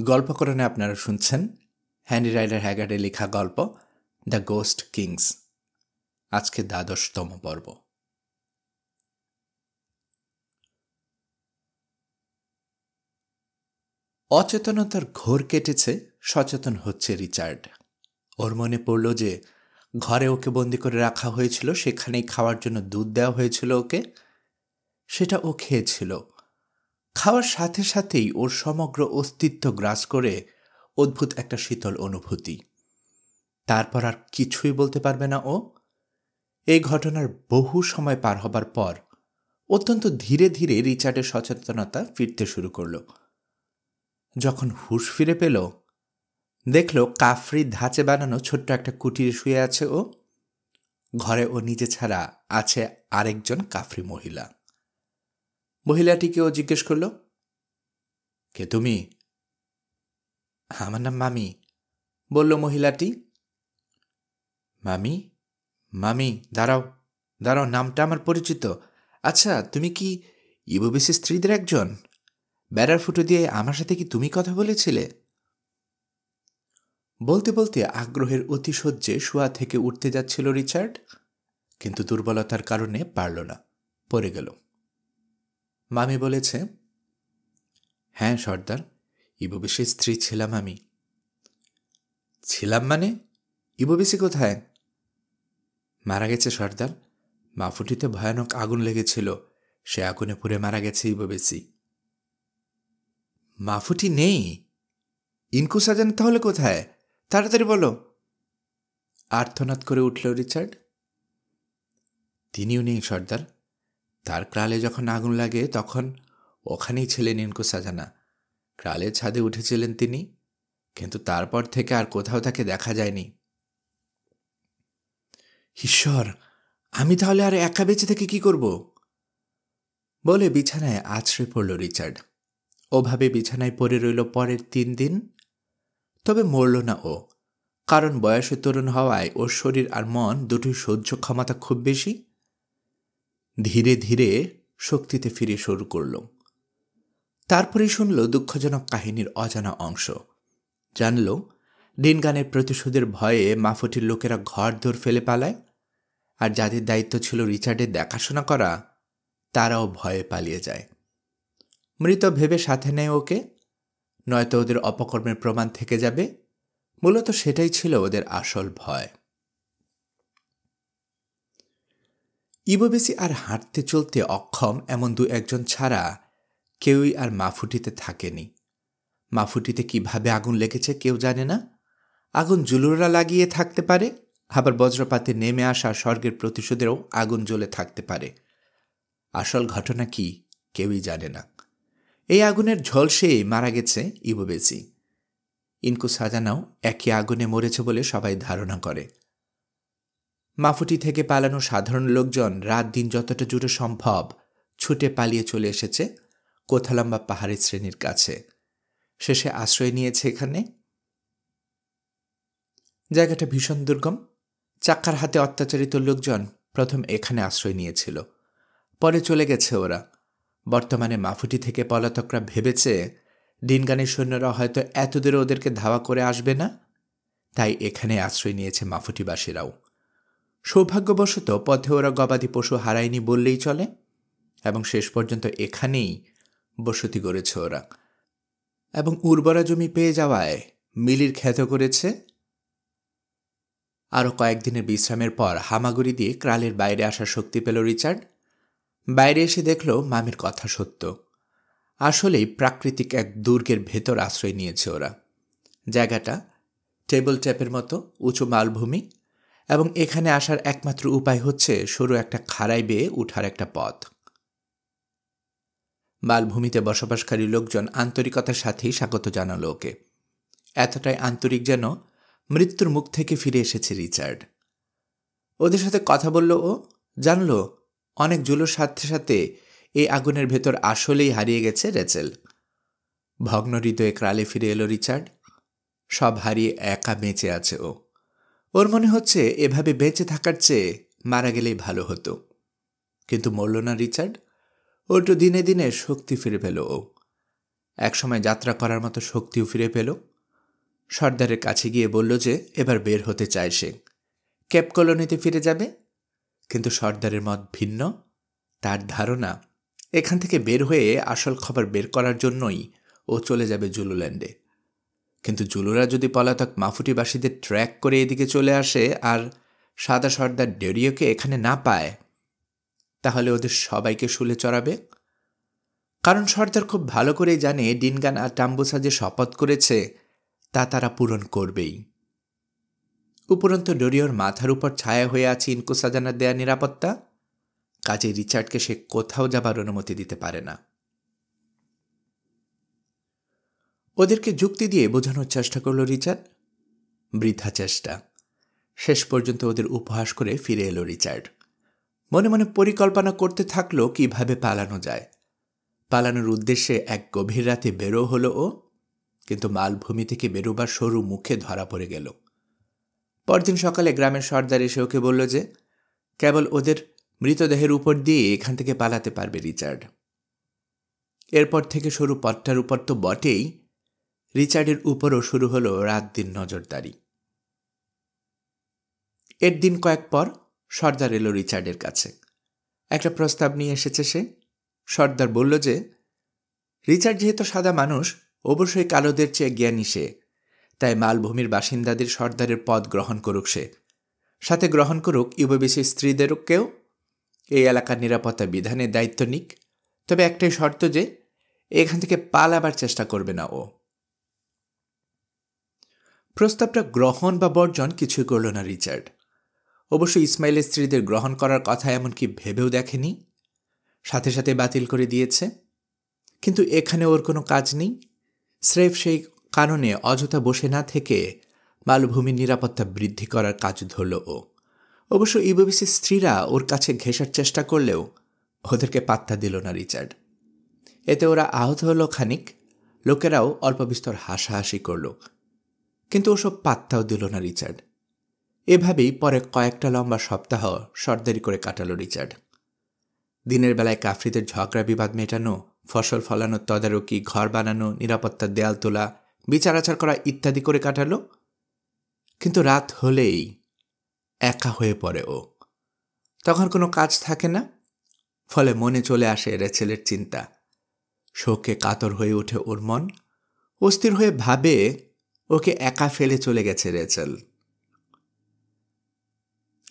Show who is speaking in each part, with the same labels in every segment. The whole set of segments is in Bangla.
Speaker 1: গল্পকরণে আপনারা শুনছেন হ্যারি রাইডার হ্যাগার্ডের লেখা গল্প দ্য গোস্ট কিংস। আজকে ১২তম পর্ব। অচেতনতার ঘোর কেটেছে, সচেতন হচ্ছে রিচার্ড। ওর মনে পড়ল যে ঘরে ওকে বন্দি করে রাখা হয়েছিল, সেখানেই খাওয়ার জন্য দুধ দেওয়া হয়েছিল ওকে। সেটা ও খেয়েছিল। খাওয়ার সাথে সাথেই ওর সমগ্র অস্তিত্ব গ্রাস করে অদ্ভুত একটা শীতল অনুভূতি। তারপর আর কিছুই বলতে পারবে না ও। এই ঘটনার বহু সময় পার হবার পর অত্যন্ত ধীরে ধীরে রিচার্ডের সচেতনতা ফিরতে শুরু করল। যখন হুঁশ ফিরে পেল, দেখল কাফরি ধাঁচে বানানো ছোট্ট একটা কুটিরে শুয়ে আছে ও। ঘরে ও নিজে ছাড়া আছে আরেকজন কাফরি মহিলা। মহিলাটিকে ও জিজ্ঞেস করল, কে তুমি? আমার নাম মামি, বলল মহিলাটি। মামি? মামি, দাঁড়াও দাঁড়াও, নামটা আমার পরিচিত। আচ্ছা, তুমি কি ইবোবিসি স্ত্রীদের একজন? বেড়ার ফুটো দিয়ে আমার সাথে কি তুমি কথা বলেছিলে? বলতে বলতে আগ্রহের অতিশয্যে শোয়া থেকে উঠতে যাচ্ছিল রিচার্ড, কিন্তু দুর্বলতার কারণে পারল না, পড়ে গেল। মামি বলেছে, হ্যাঁ সর্দার, ইবোবিসির স্ত্রী ছিলাম আমি। ছিলাম মানে? ইবোবিসি কোথায়? মারা গেছে সর্দার। মাফুটিতে ভয়ানক আগুন লেগেছিল, সে আগুনে পুড়ে মারা গেছে ইবোবিসি। মাফুটি নেই? ইনকু সাজান তাহলে কোথায়? তাড়াতাড়ি বলো, আর্তনাদ করে উঠল রিচার্ড। তিনিও নেই সর্দার। তার ক্রালে যখন আগুন লাগে তখন ওখানেই ছিলেন ইনকু সাজানা। ক্রালের ছাদে উঠেছিলেন তিনি, কিন্তু তারপর থেকে আর কোথাও তাকে দেখা যায়নি। ঈশ্বর, আমি তাহলে আর একা বেঁচে থেকে কি করব? বলে বিছানায় আছড়ে পড়ল রিচার্ড। ওভাবে বিছানায় পড়ে রইল পরের ৩ দিন। তবে মরল না ও, কারণ বয়সে তরুণ হওয়ায় ওর শরীর আর মন দুটোই সহ্য ক্ষমতা খুব বেশি। ধীরে ধীরে শক্তিতে ফিরে শুরু করল। তারপরেই শুনল দুঃখজনক কাহিনীর অজানা অংশ। জানল ডিনগানের প্রতিশোধের ভয়ে মাফুটির লোকেরা ঘর দৌড় ফেলে পালায়, আর যাদের দায়িত্ব ছিল রিচার্ডের দেখাশোনা করা, তারাও ভয়ে পালিয়ে যায়। মৃত ভেবে সাথে নেয় ওকে, নয়তো ওদের অপকর্মের প্রমাণ থেকে যাবে। মূলত সেটাই ছিল ওদের আসল ভয়। ইবোবিসি আর হাঁটতে চলতে অক্ষম এমন ২-১ জন ছাড়া কেউই আর মাফুটিতে থাকেনি। মাফুটিতে কিভাবে আগুন লেগেছে কেউ জানে না। আগুন জুলুরা লাগিয়ে থাকতে পারে, আবার বজ্রপাতে নেমে আসা স্বর্গের প্রতিশোধেও আগুন জ্বলে থাকতে পারে। আসল ঘটনা কি কেউই জানে না। এই আগুনের ঝলসেই মারা গেছে ইবোবিসি। ইনকু সাজানাও একই আগুনে মরেছে বলে সবাই ধারণা করে। মাফুটি থেকে পালানো সাধারণ লোকজন রাত দিন যতটা জুড়ে সম্ভব ছুটে পালিয়ে চলে এসেছে কোথালম্বা পাহাড়ি শ্রেণীর কাছে। শেষে আশ্রয় নিয়েছে এখানে। জায়গাটা ভীষণ দুর্গম। চাক্কার হাতে অত্যাচারিত লোকজন প্রথম এখানে আশ্রয় নিয়েছিল, পরে চলে গেছে ওরা। বর্তমানে মাফুটি থেকে পলাতকরা ভেবেছে ডিনগানের সৈন্যরা হয়তো এত দূরে ওদেরকে ধাওয়া করে আসবে না, তাই এখানে আশ্রয় নিয়েছে মাফুটিবাসীরাও। সৌভাগ্যবশত পথে ওরা গবাদি পশু হারায়নি বললেই চলে, এবং শেষ পর্যন্ত এখানেই বসতি গড়েছে ওরা। এবং উর্বরা জমি পেয়ে যাওয়ায় মিলির খ্যাত করেছে। আরও কয়েকদিনের বিশ্রামের পর হামাগুড়ি দিয়ে ক্রালের বাইরে আসার শক্তি পেল রিচার্ড। বাইরে এসে দেখল মামির কথা সত্য। আসলেই প্রাকৃতিক এক দুর্গের ভেতর আশ্রয় নিয়েছে ওরা। জায়গাটা টেবল ট্যাপের মতো উঁচু মালভূমি, এবং এখানে আসার একমাত্র উপায় হচ্ছে সরু একটা খাড়াই বেয়ে উঠার একটা পথ। মালভূমিতে বসবাসকারী লোকজন আন্তরিকতার সাথেই স্বাগত জানালো ওকে। এতটাই আন্তরিক যেন মৃত্যুর মুখ থেকে ফিরে এসেছে রিচার্ড। ওদের সাথে কথা বলল ও, জানল অনেক জুলোর সাথে সাথে এই আগুনের ভেতর আসলেই হারিয়ে গেছে রেচেল। ভগ্ন হৃদয়ে ক্রালে ফিরে এলো রিচার্ড। সব হারিয়ে একা বেঁচে আছে ও। ওর মনে হচ্ছে এভাবে বেঁচে থাকার চেয়ে মারা গেলেই ভালো হতো। কিন্তু মরল না রিচার্ড। ওর তো দিনে দিনে শক্তি ফিরে পেল ও। একসময় যাত্রা করার মতো শক্তিও ফিরে পেল। সর্দারের কাছে গিয়ে বলল যে এবার বের হতে চায় সে, কেপ কলোনিতে ফিরে যাবে। কিন্তু সর্দারের মত ভিন্ন। তার ধারণা এখান থেকে বের হয়ে আসল খবর বের করার জন্যই ও চলে যাবে জুলুল্যান্ডে। কিন্তু জুলুরা যদি পলাতক মাফুটিবাসীদের ট্র্যাক করে এদিকে চলে আসে আর সাদা সর্দার ডেরিওকে এখানে না পায়, তাহলে ওদের সবাইকে শুলে চড়াবে। কারণ সর্দার খুব ভালো করেই জানে ডিনগান আর টাম্বুসা যে শপথ করেছে তা তারা পূরণ করবেই। উপরন্তু ডেরিওর মাথার উপর ছায়া হয়ে আছে ইনকুসাজানার দেয়া নিরাপত্তা, কাজে রিচার্ডকে সে কোথাও যাবার অনুমতি দিতে পারে না। ওদেরকে যুক্তি দিয়ে বোঝানোর চেষ্টা করল রিচার্ড। বৃথা চেষ্টা। শেষ পর্যন্ত ওদের উপহাস করে ফিরে এলো রিচার্ড। মনে মনে পরিকল্পনা করতে থাকলো কিভাবে পালানো যায়। পালানোর উদ্দেশ্যে এক গভীর রাতে বেরো হলো ও, কিন্তু মালভূমি থেকে বেরোবার সরু মুখে ধরা পড়ে গেল। পরদিন সকালে গ্রামের সর্দার এসে ওকে বলল যে কেবল ওদের মৃতদেহের উপর দিয়ে এখান থেকে পালাতে পারবে রিচার্ড। এরপর থেকে সরু পথটার উপর তো বটেই, রিচার্ডের উপরও শুরু হলো রাত দিন নজরদারি। এর দিন কয়েক পর সর্দার এলো রিচার্ডের কাছে। একটা প্রস্তাব নিয়ে এসেছে সে। সর্দার বলল যে রিচার্ড যেহেতু সাদা মানুষ, অবশ্যই কালোদের চেয়ে জ্ঞানী সে, তাই মালভূমির বাসিন্দাদের সর্দারের পদ গ্রহণ করুক সে, সাথে গ্রহণ করুক ইউবেবিসি স্ত্রীদেরকেও। এই এলাকার নিরাপত্তা বিধানের দায়িত্ব নিক, তবে একটাই শর্ত যে এখান থেকে পালাবার চেষ্টা করবে না ও। প্রস্তাবটা গ্রহণ বা বর্জন কিছুই করল না রিচার্ড। অবশ্য ইসমাইলের স্ত্রীদের গ্রহণ করার কথা এমনকি ভেবেও দেখেনি, সাথে সাথে বাতিল করে দিয়েছে। কিন্তু এখানে ওর কোনো কাজ নেই। স্রেফ সেই কারণে অযথা বসে না থেকে মালভূমির নিরাপত্তা বৃদ্ধি করার কাজ ধরল ও। অবশ্য ইউবেবিসির স্ত্রীরা ওর কাছে ঘেঁষার চেষ্টা করলেও ওদেরকে পাত্তা দিল না রিচার্ড। এতে ওরা আহত হলো খানিক, লোকেরাও অল্প বিস্তর হাসাহাসি করল, কিন্তু ওসব পাত্তাও দিল না রিচার্ড। এভাবেই পরে কয়েকটা লম্বা সপ্তাহ সর্দারি করে কাটালো রিচার্ড। দিনের বেলায় কাফরিদের ঝগড়া বিবাদ মেটানো, ফসল ফলানোর তদারকি, ঘর বানানো, নিরাপত্তার দেয়াল তোলা, বিচার আচার করা ইত্যাদি করে কাটালো। কিন্তু রাত হলেই একা হয়ে পড়ে ও। তখন কোনো কাজ থাকে না, ফলে মনে চলে আসে রেচেলের চিন্তা। শোকে কাতর হয়ে ওঠে ওর মন। অস্থির হয়ে ভাবে ওকে একা ফেলে চলে গেছে রেচেল।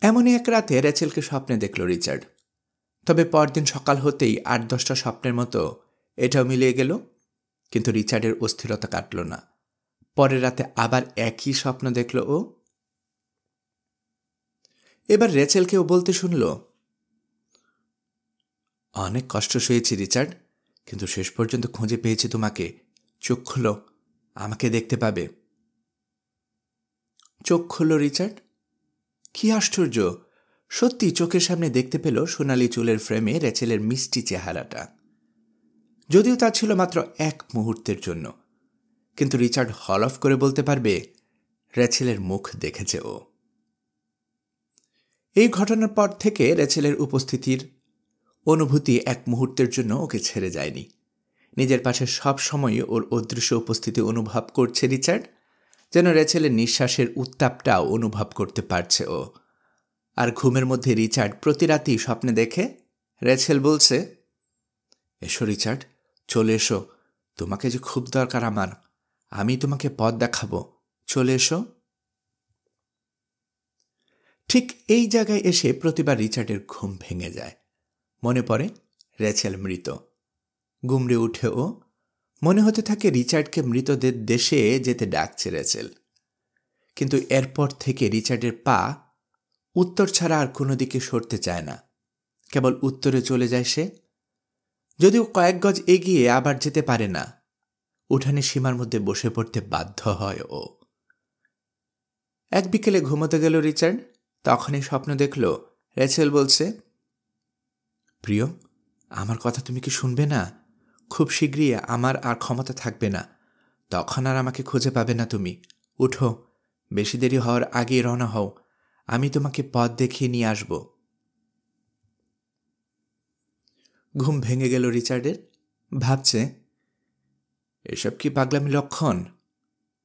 Speaker 1: এমনই এক রাতে রেচেলকে স্বপ্নে দেখল রিচার্ড। তবে পরদিন সকাল হতেই ৮-১০টা স্বপ্নের মতো এটাও মিলিয়ে গেল, কিন্তু রিচার্ডের অস্থিরতা কাটল না। পরের রাতে আবার একই স্বপ্ন দেখল ও। এবার রেচেলকেও বলতে শুনল, অনেক কষ্ট সয়েছি রিচার্ড, কিন্তু শেষ পর্যন্ত খুঁজে পেয়েছি তোমাকে। চোখ খুলো, আমাকে দেখতে পাবে। চোখ খুলল রিচার্ড। কি আশ্চর্য, সত্যি চোখের সামনে দেখতে পেল সোনালি চুলের ফ্রেমে রেচেলের মিষ্টি চেহারাটা। যদিও তা ছিল মাত্র এক মুহূর্তের জন্য, কিন্তু রিচার্ড হলফ করে বলতে পারবে রেচেলের মুখ দেখেছে ও। এই ঘটনার পর থেকে রেচেলের উপস্থিতির অনুভূতি এক মুহূর্তের জন্য ওকে ছেড়ে যায়নি। নিজের পাশে সব সময় ওর অদৃশ্য উপস্থিতি অনুভব করছে রিচার্ড, যেন রেচেলের নিঃশ্বাসের উত্তাপটাও অনুভব করতে পারছে ও। আর ঘুমের মধ্যে রিচার্ড প্রতি রাতেই স্বপ্নে দেখে রেচেল বলছে, এসো রিচার্ড, চলে এসো, তোমাকে যে খুব দরকার আমার, আমি তোমাকে পথ দেখাবো, চলে এসো। ঠিক এই জায়গায় এসে প্রতিবার রিচার্ডের ঘুম ভেঙে যায়। মনে পড়ে রেচেল মৃত। গুমড়ে উঠে ও। মনে হতে থাকে রিচার্ডকে মৃতদের দেশে যেতে ডাকছে রেচেল। কিন্তু এরপর থেকে রিচার্ডের পা উত্তর ছাড়া আর কোনো দিকে সরতে চায় না, কেবল উত্তরে চলে যায় সে। যদিও কয়েক গজ এগিয়ে আবার যেতে পারে না, উঠানে সীমার মধ্যে বসে পড়তে বাধ্য হয় ও। এক বিকেলে ঘুমোতে গেল রিচার্ড, তখনই স্বপ্ন দেখল রেচেল বলছে, প্রিয়, আমার কথা তুমি কি শুনবে না? খুব শীঘ্রই আমার আর ক্ষমতা থাকবে না, তখন আর আমাকে খুঁজে পাবে না তুমি। উঠো, বেশি দেরি হওয়ার আগেই রওনা হও, আমি তোমাকে পথ দেখিয়ে নিয়ে আসব। ঘুম ভেঙে গেল রিচার্ডের। ভাবছে, এসব কি পাগলামি লক্ষণ?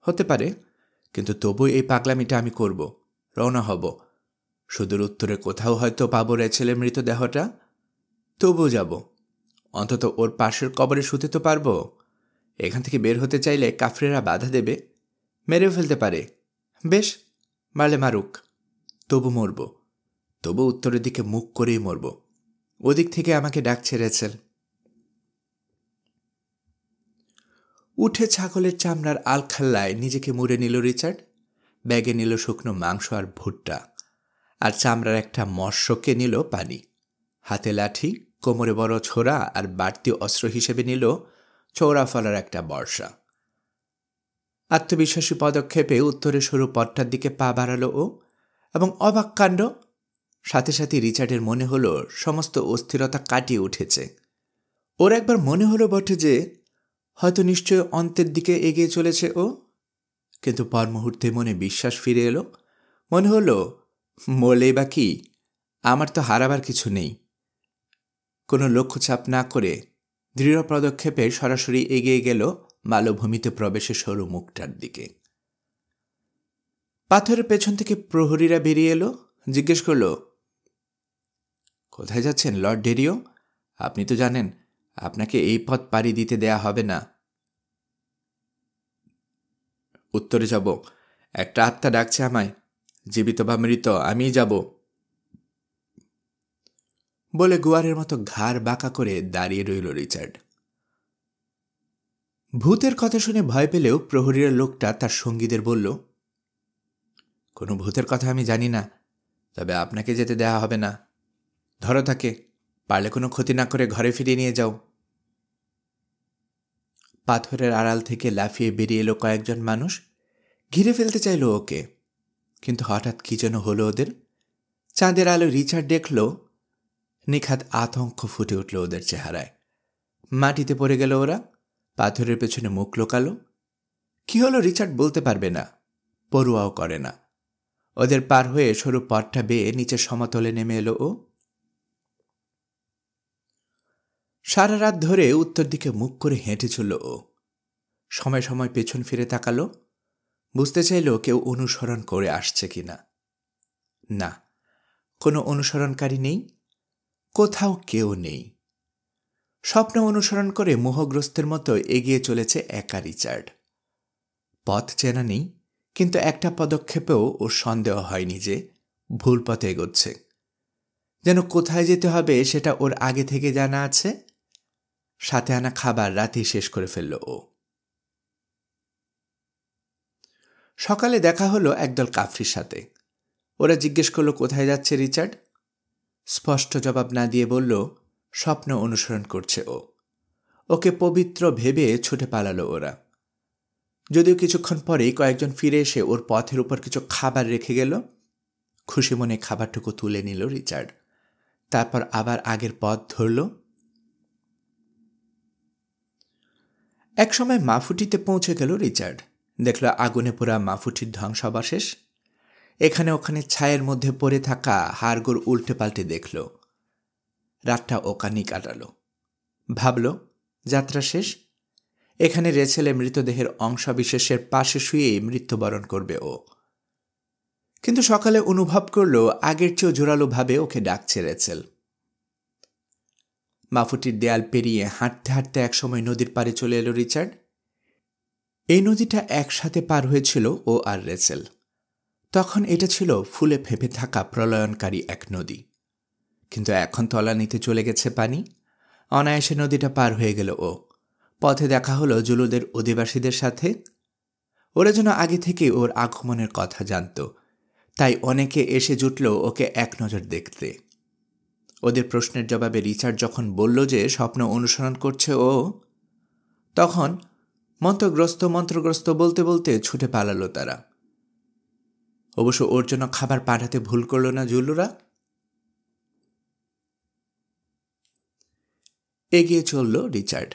Speaker 1: হতে পারে, কিন্তু তবু এই পাগলামিটা আমি করব। রওনা হব। সুদূর উত্তরে কোথাও হয়তো পাবো রেচেলের মৃতদেহটা। তবু যাব। অন্তত ওর পাশের কবরে শুতে তো পারবো। এখান থেকে বের হতে চাইলে কাফরেরা বাধা দেবে, মেরেও ফেলতে পারে। বেশ, মারলে মারুক, তবু মরব। তবু উত্তরের দিকে মুখ করেই মরব। ওদিক থেকে আমাকে ডাকছে রেচেল। উঠে ছাগলের চামড়ার আলখাল্লায় নিজেকে মুড়ে নিল রিচার্ড। ব্যাগে নিল শুকনো মাংস আর ভুট্টা, আর চামড়ার একটা মৎস্যকে নিল পানি। হাতে লাঠি, কোমরে বড় ছোরা, আর বাড়তি অস্ত্র হিসেবে নিল চৌড়া ফলার একটা বর্ষা। আত্মবিশ্বাসী পদক্ষেপে উত্তরে সরু পথটার দিকে পা বাড়ালো ও, এবং অবাক কাণ্ড, সাথে সাথে রিচার্ডের মনে হলো সমস্ত অস্থিরতা কাটিয়ে উঠেছে। ওর একবার মনে হলো বটে যে হয়তো নিশ্চয় অন্তের দিকে এগিয়ে চলেছে ও, কিন্তু পর মুহূর্তে মনে বিশ্বাস ফিরে এলো। মনে হলো, মরলেই বা কি, আমার তো হারাবার কিছু নেই। কোনো লক্ষ্যচাপ না করে দৃঢ় পদক্ষেপে সরাসরি এগিয়ে গেল মালভূমিতে প্রবেশের সরু মুখটার দিকে। পাথরের পেছন থেকে প্রহরীরা বেরিয়ে এলো। জিজ্ঞেস করল, কোথায় যাচ্ছেন লর্ড ডেরিও? আপনি তো জানেন আপনাকে এই পথ পাড়ি দিতে দেয়া হবে না। উত্তরে যাব। একটা আত্মা ডাকছে আমায়। জীবিত বা মৃত, আমিই যাব। বলে গোয়ারের মতো ঘাড় বাঁকা করে দাঁড়িয়ে রইল রিচার্ড। ভূতের কথা শুনে ভয় পেলেও প্রহরীর লোকটা তার সঙ্গীদের বলল, কোনো ভূতের কথা আমি জানি না, তবে আপনাকে যেতে দেয়া হবে না। ধরো তাকে, পারলে কোনো ক্ষতি না করে ঘরে ফিরিয়ে নিয়ে যাও। পাথরের আড়াল থেকে লাফিয়ে বেরিয়ে এলো কয়েকজন মানুষ। ঘিরে ফেলতে চাইল ওকে, কিন্তু হঠাৎ কি যেন হলো ওদের। চাঁদের আলো রিচার্ড দেখল, নিখাত আতঙ্ক ফুটে উঠল ওদের চেহারায়। মাটিতে পড়ে গেল ওরা, পাথরের পেছনে মুখ লোকালো। কি হলো রিচার্ড বলতে পারবে না, পড়ুয়াও করে না। ওদের পার হয়ে সরু পথটা বেয়ে নিচের সমতলে নেমে এলো ও। সারা রাত ধরে উত্তর দিকে মুখ করে হেঁটে চলল ও। সময় সময় পেছন ফিরে তাকালো, বুঝতে চাইল কেউ অনুসরণ করে আসছে কিনা। না, কোনো অনুসরণকারী নেই, কোথাও কেউ নেই। স্বপ্ন অনুসরণ করে মোহগ্রস্তের মতো এগিয়ে চলেছে একা রিচার্ড। পথ চেনা নেই, কিন্তু একটা পদক্ষেপেও ওর সন্দেহ হয়নি যে ভুল পথে এগোচ্ছে। যেন কোথায় যেতে হবে সেটা ওর আগে থেকে জানা আছে। সাথে আনা খাবার রাতেই শেষ করে ফেলল ও। সকালে দেখা হলো একদল কাফরির সাথে। ওরা জিজ্ঞেস করলো কোথায় যাচ্ছে রিচার্ড। স্পষ্ট জবাব না দিয়ে বলল, স্বপ্ন অনুসরণ করছে ও। ওকে পবিত্র ভেবে ছুটে পালালো ওরা। যদিও কিছুক্ষণ পরেই কয়েকজন ফিরে এসে ওর পথের উপর কিছু খাবার রেখে গেল। খুশি মনে খাবারটুকু তুলে নিল রিচার্ড। তারপর আবার আগের পথ ধরল। একসময় মাফুটিতে পৌঁছে গেল রিচার্ড। দেখল আগুনে পোড়া মাফুটির ধ্বংসাবশেষ। এখানে ওখানে ছায়ের মধ্যে পড়ে থাকা হাড়গোড় উল্টে পাল্টে দেখল। রাতটা ওখানেই কাটাল। ভাবল, যাত্রা শেষ। এখানে রেচেলে মৃতদেহের অংশবিশেষের পাশে শুয়েই মৃত্যুবরণ করবে ও। কিন্তু সকালে অনুভব করল আগের চেয়েও জোরালোভাবে ওকে ডাকছে রেচেল। মাফুটির দেয়াল পেরিয়ে হাঁটতে হাঁটতে একসময় নদীর পাড়ে চলে এলো রিচার্ড। এই নদীটা একসাথে পার হয়েছিল ও আর রেচেল। তখন এটা ছিল ফুলে ফেঁপে থাকা প্রলয়নকারী এক নদী, কিন্তু এখন তলানিতে চলে গেছে পানি। অনায়াসে নদীটা পার হয়ে গেল ও। পথে দেখা হলো জুলুদের অধিবাসীদের সাথে। ওরা যেন আগে থেকে ওর আগমনের কথা জানত, তাই অনেকে এসে জুটল ওকে এক নজর দেখতে। ওদের প্রশ্নের জবাবে রিচার্ড যখন বলল যে স্বপ্ন অনুসরণ করছে ও, তখন মন্ত্রগ্রস্ত বলতে বলতে ছুটে পালালো তারা। অবশ্য ওর জন্য খাবার পাঠাতে ভুল করল না জুলুরা। এগিয়ে চলল রিচার্ড।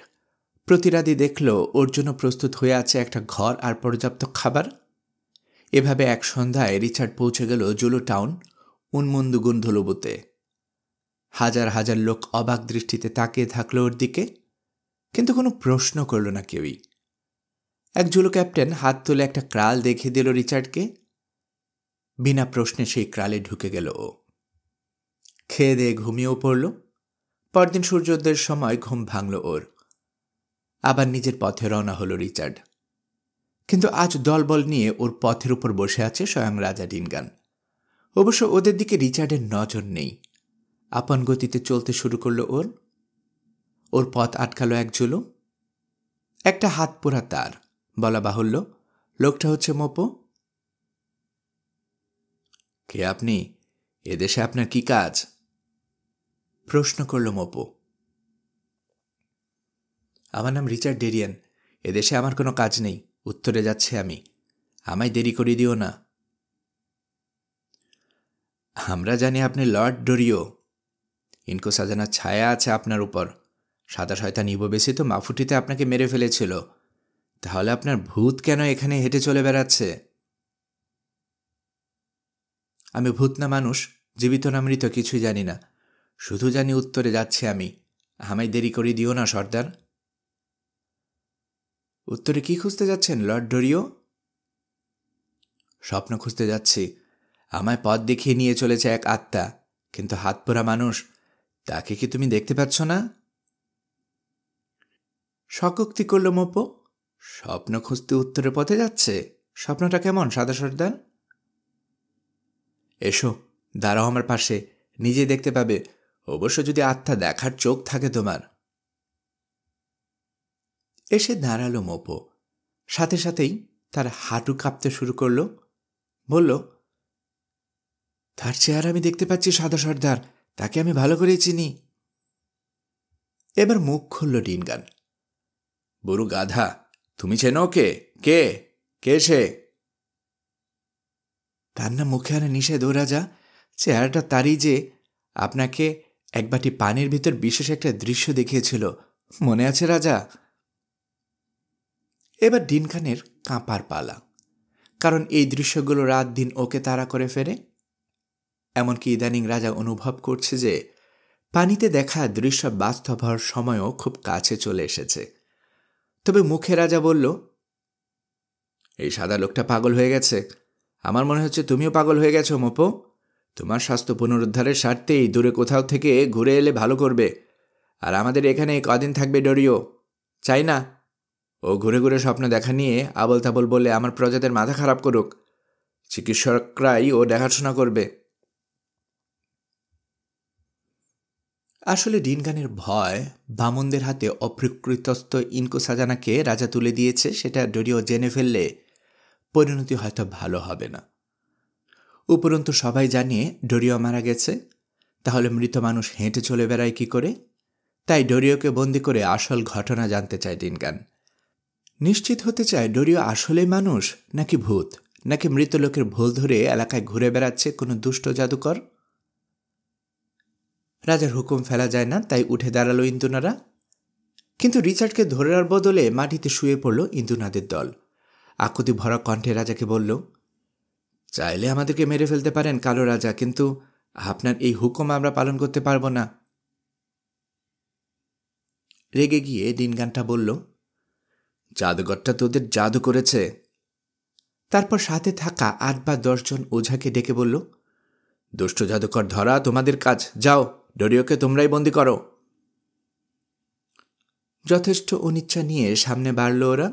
Speaker 1: প্রতিরাদি দেখল ওর জন্য প্রস্তুত হয়ে আছে একটা ঘর আর পর্যাপ্ত খাবার। এভাবে এক সন্ধ্যায় রিচার্ড পৌঁছে গেল জুলু টাউন উন্মুন্দু গুন্ধলুবুতে। হাজার হাজার লোক অবাক দৃষ্টিতে তাকিয়ে থাকলো ওর দিকে, কিন্তু কোনো প্রশ্ন করল না কেউই। এক জুলো ক্যাপ্টেন হাত তুলে একটা ক্রাল দেখিয়ে দিল রিচার্ডকে। বিনা প্রশ্নে সেই ক্রালে ঢুকে গেল ও। খেয়ে দিয়ে ঘুমিয়েও পড়ল। পরদিন সূর্যোদয়ের সময় ঘুম ভাঙল ওর। আবার নিজের পথে রওনা হলো রিচার্ড। কিন্তু আজ দলবল নিয়ে ওর পথের উপর বসে আছে স্বয়ং রাজা ডিনগান। অবশ্য ওদের দিকে রিচার্ডের নজর নেই। আপন গতিতে চলতে শুরু করলো ওর পথ আটকালো এক জুলো। একটা হাত পোড়া তার, বলা বাহুল্য লোকটা হচ্ছে মোপো। কে আপনি? এদেশে আপনার কি কাজ? প্রশ্ন করল মোপো। আমার নাম রিচার্ড ডেরিয়ান। এদেশে আমার কোনো কাজ নেই, উত্তরে যাচ্ছি আমি। আমায় দেরি করে দিও না। আমরা জানি আপনি লর্ড ডোরিও। ইনকো সাজানার ছায়া আছে আপনার উপর। সাদা শয়তান ইবোবেসি তো মাফুটিতে আপনাকে মেরে ফেলেছিল। তাহলে আপনার ভূত কেন এখানে হেঁটে চলে বেড়াচ্ছে? আমি ভূত না মানুষ, জীবিত না মৃত কিছুই জানি না। শুধু জানি উত্তরে যাচ্ছি আমি। আমায় দেরি করে দিও না সর্দার। উত্তরে কি খুঁজতে যাচ্ছেন লর্ড ডোরিও? স্বপ্ন খুঁজতে যাচ্ছি। আমায় পথ দেখিয়ে নিয়ে চলেছে এক আত্মা, কিন্তু হাত পোড়া মানুষ। তাকে কি তুমি দেখতে পাচ্ছ না? শকোক্তি করল মোপো। স্বপ্ন খুঁজতে উত্তরের পথে যাচ্ছে? স্বপ্নটা কেমন সাদা সর্দার? এসো, দাঁড়াও আমার পাশে, নিজে দেখতে পাবে। অবশ্য যদি আত্মা দেখার চোখ থাকে তোমার। এসে দাঁড়ালো মোপো। সাথে সাথেই তার হাঁটু কাঁপতে শুরু করল। বলল, তার চেহারা আমি দেখতে পাচ্ছি সাদা সর্দার। তাকে আমি ভালো করেই চিনি। এবার মুখ খুলল ডিনগান। বুড়ো গাধা, তুমি চেনো ওকে? কে কে সে? তার না মুখে আনা নিষেধ ও রাজা। চেহারাটা তারই যে আপনাকে এক বাটি পানির ভিতর বিশেষ একটা দৃশ্য দেখিয়েছিল, মনে আছে রাজা? এবার ডিনখানের কাঁপার পালা, কারণ এই দৃশ্যগুলো রাত দিন ওকে তাড়া করে ফেরে। এমনকি ইদানিং রাজা অনুভব করছে যে পানিতে দেখা দৃশ্য বাস্তব হওয়ার সময়ও খুব কাছে চলে এসেছে। তবে মুখে রাজা বলল, এই সাদা লোকটা পাগল হয়ে গেছে। আমার মনে হচ্ছে তুমিও পাগল হয়ে গেছো মোপো। তোমার স্বাস্থ্য পুনরুদ্ধারের স্বার্থেই দূরে কোথাও থেকে ঘুরে এলে ভালো করবে। আর আমাদের এখানে কদিন থাকবে ডোরিও? চাই না ও ঘুরে ঘুরে স্বপ্ন দেখা নিয়ে আবল তাবল বলে আমার প্রজাদের মাথা খারাপ করুক। চিকিৎসকরাই ও দেখাশোনা করবে। আসলে ডিনগানের ভয় বামনদের হাতে অপ্রকৃতস্থ ইনকো সাজানাকে রাজা তুলে দিয়েছে, সেটা ডোরিও জেনে ফেললে পরিণতি হয়তো ভালো হবে না। উপরন্তু সবাই জানিয়ে ডোরিও মারা গেছে। তাহলে মৃত মানুষ হেঁটে চলে বেড়ায় কি করে? তাই ডোরিওকে বন্দি করে আসল ঘটনা জানতে চায় ডিনগান। নিশ্চিত হতে চায় ডোরিও আসলেই মানুষ নাকি ভূত, নাকি মৃত লোকের ভুল ধরে এলাকায় ঘুরে বেড়াচ্ছে কোনো দুষ্ট জাদুকর। রাজার হুকুম ফেলা যায় না, তাই উঠে দাঁড়ালো ইন্দুনারা। কিন্তু রিচার্ডকে ধরার বদলে মাটিতে শুয়ে পড়ল ইন্দুনাদের দল। আকুতি ভরা কণ্ঠে রাজাকে বলল, চাইলে আমাদেরকে মেরে ফেলতে পারেন কালো রাজা, কিন্তু আপনার এই হুকুম আমরা পালন করতে পারব না। রেগে গিয়ে ডিনগানটা বলল, জাদুঘরটা তোদের জাদু করেছে। তারপর সাথে থাকা 8 বা 10 জন ওঝাকে ডেকে বলল, দুষ্ট জাদুকর ধরা তোমাদের কাজ, যাও ডোরিওকে তোমরাই বন্দি করো। যথেষ্ট অনিচ্ছা নিয়ে সামনে বাড়ল ওরা।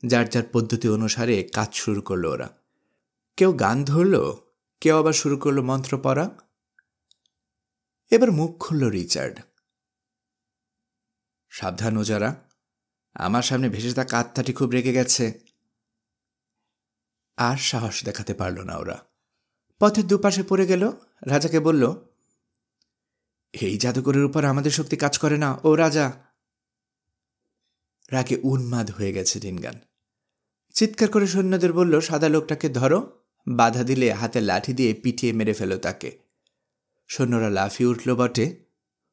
Speaker 1: যার যার পদ্ধতি অনুসারে কাজ শুরু করলো ওরা। কেউ গান ধরল, কেউ আবার শুরু করলো মন্ত্র পড়া। এবার মুখ খুলল রিচার্ড। সাবধান ওজারা, আমার সামনে ভেসে থাকা আত্মাটি খুব রেগে গেছে। আর সাহস দেখাতে পারল না ওরা। পথের দুপাশে পড়ে গেল। রাজাকে বলল, এই জাদুকরের উপর আমাদের শক্তি কাজ করে না ও রাজা। রাগে উন্মাদ হয়ে গেছে ডিনগান। চিৎকার করে সৈন্যদের বলল, সাদা লোকটাকে ধরো, বাধা দিলে হাতে লাঠি দিয়ে পিটিয়ে মেরে ফেল তাকে। সৈন্যরা লাফিয়ে উঠল বটে,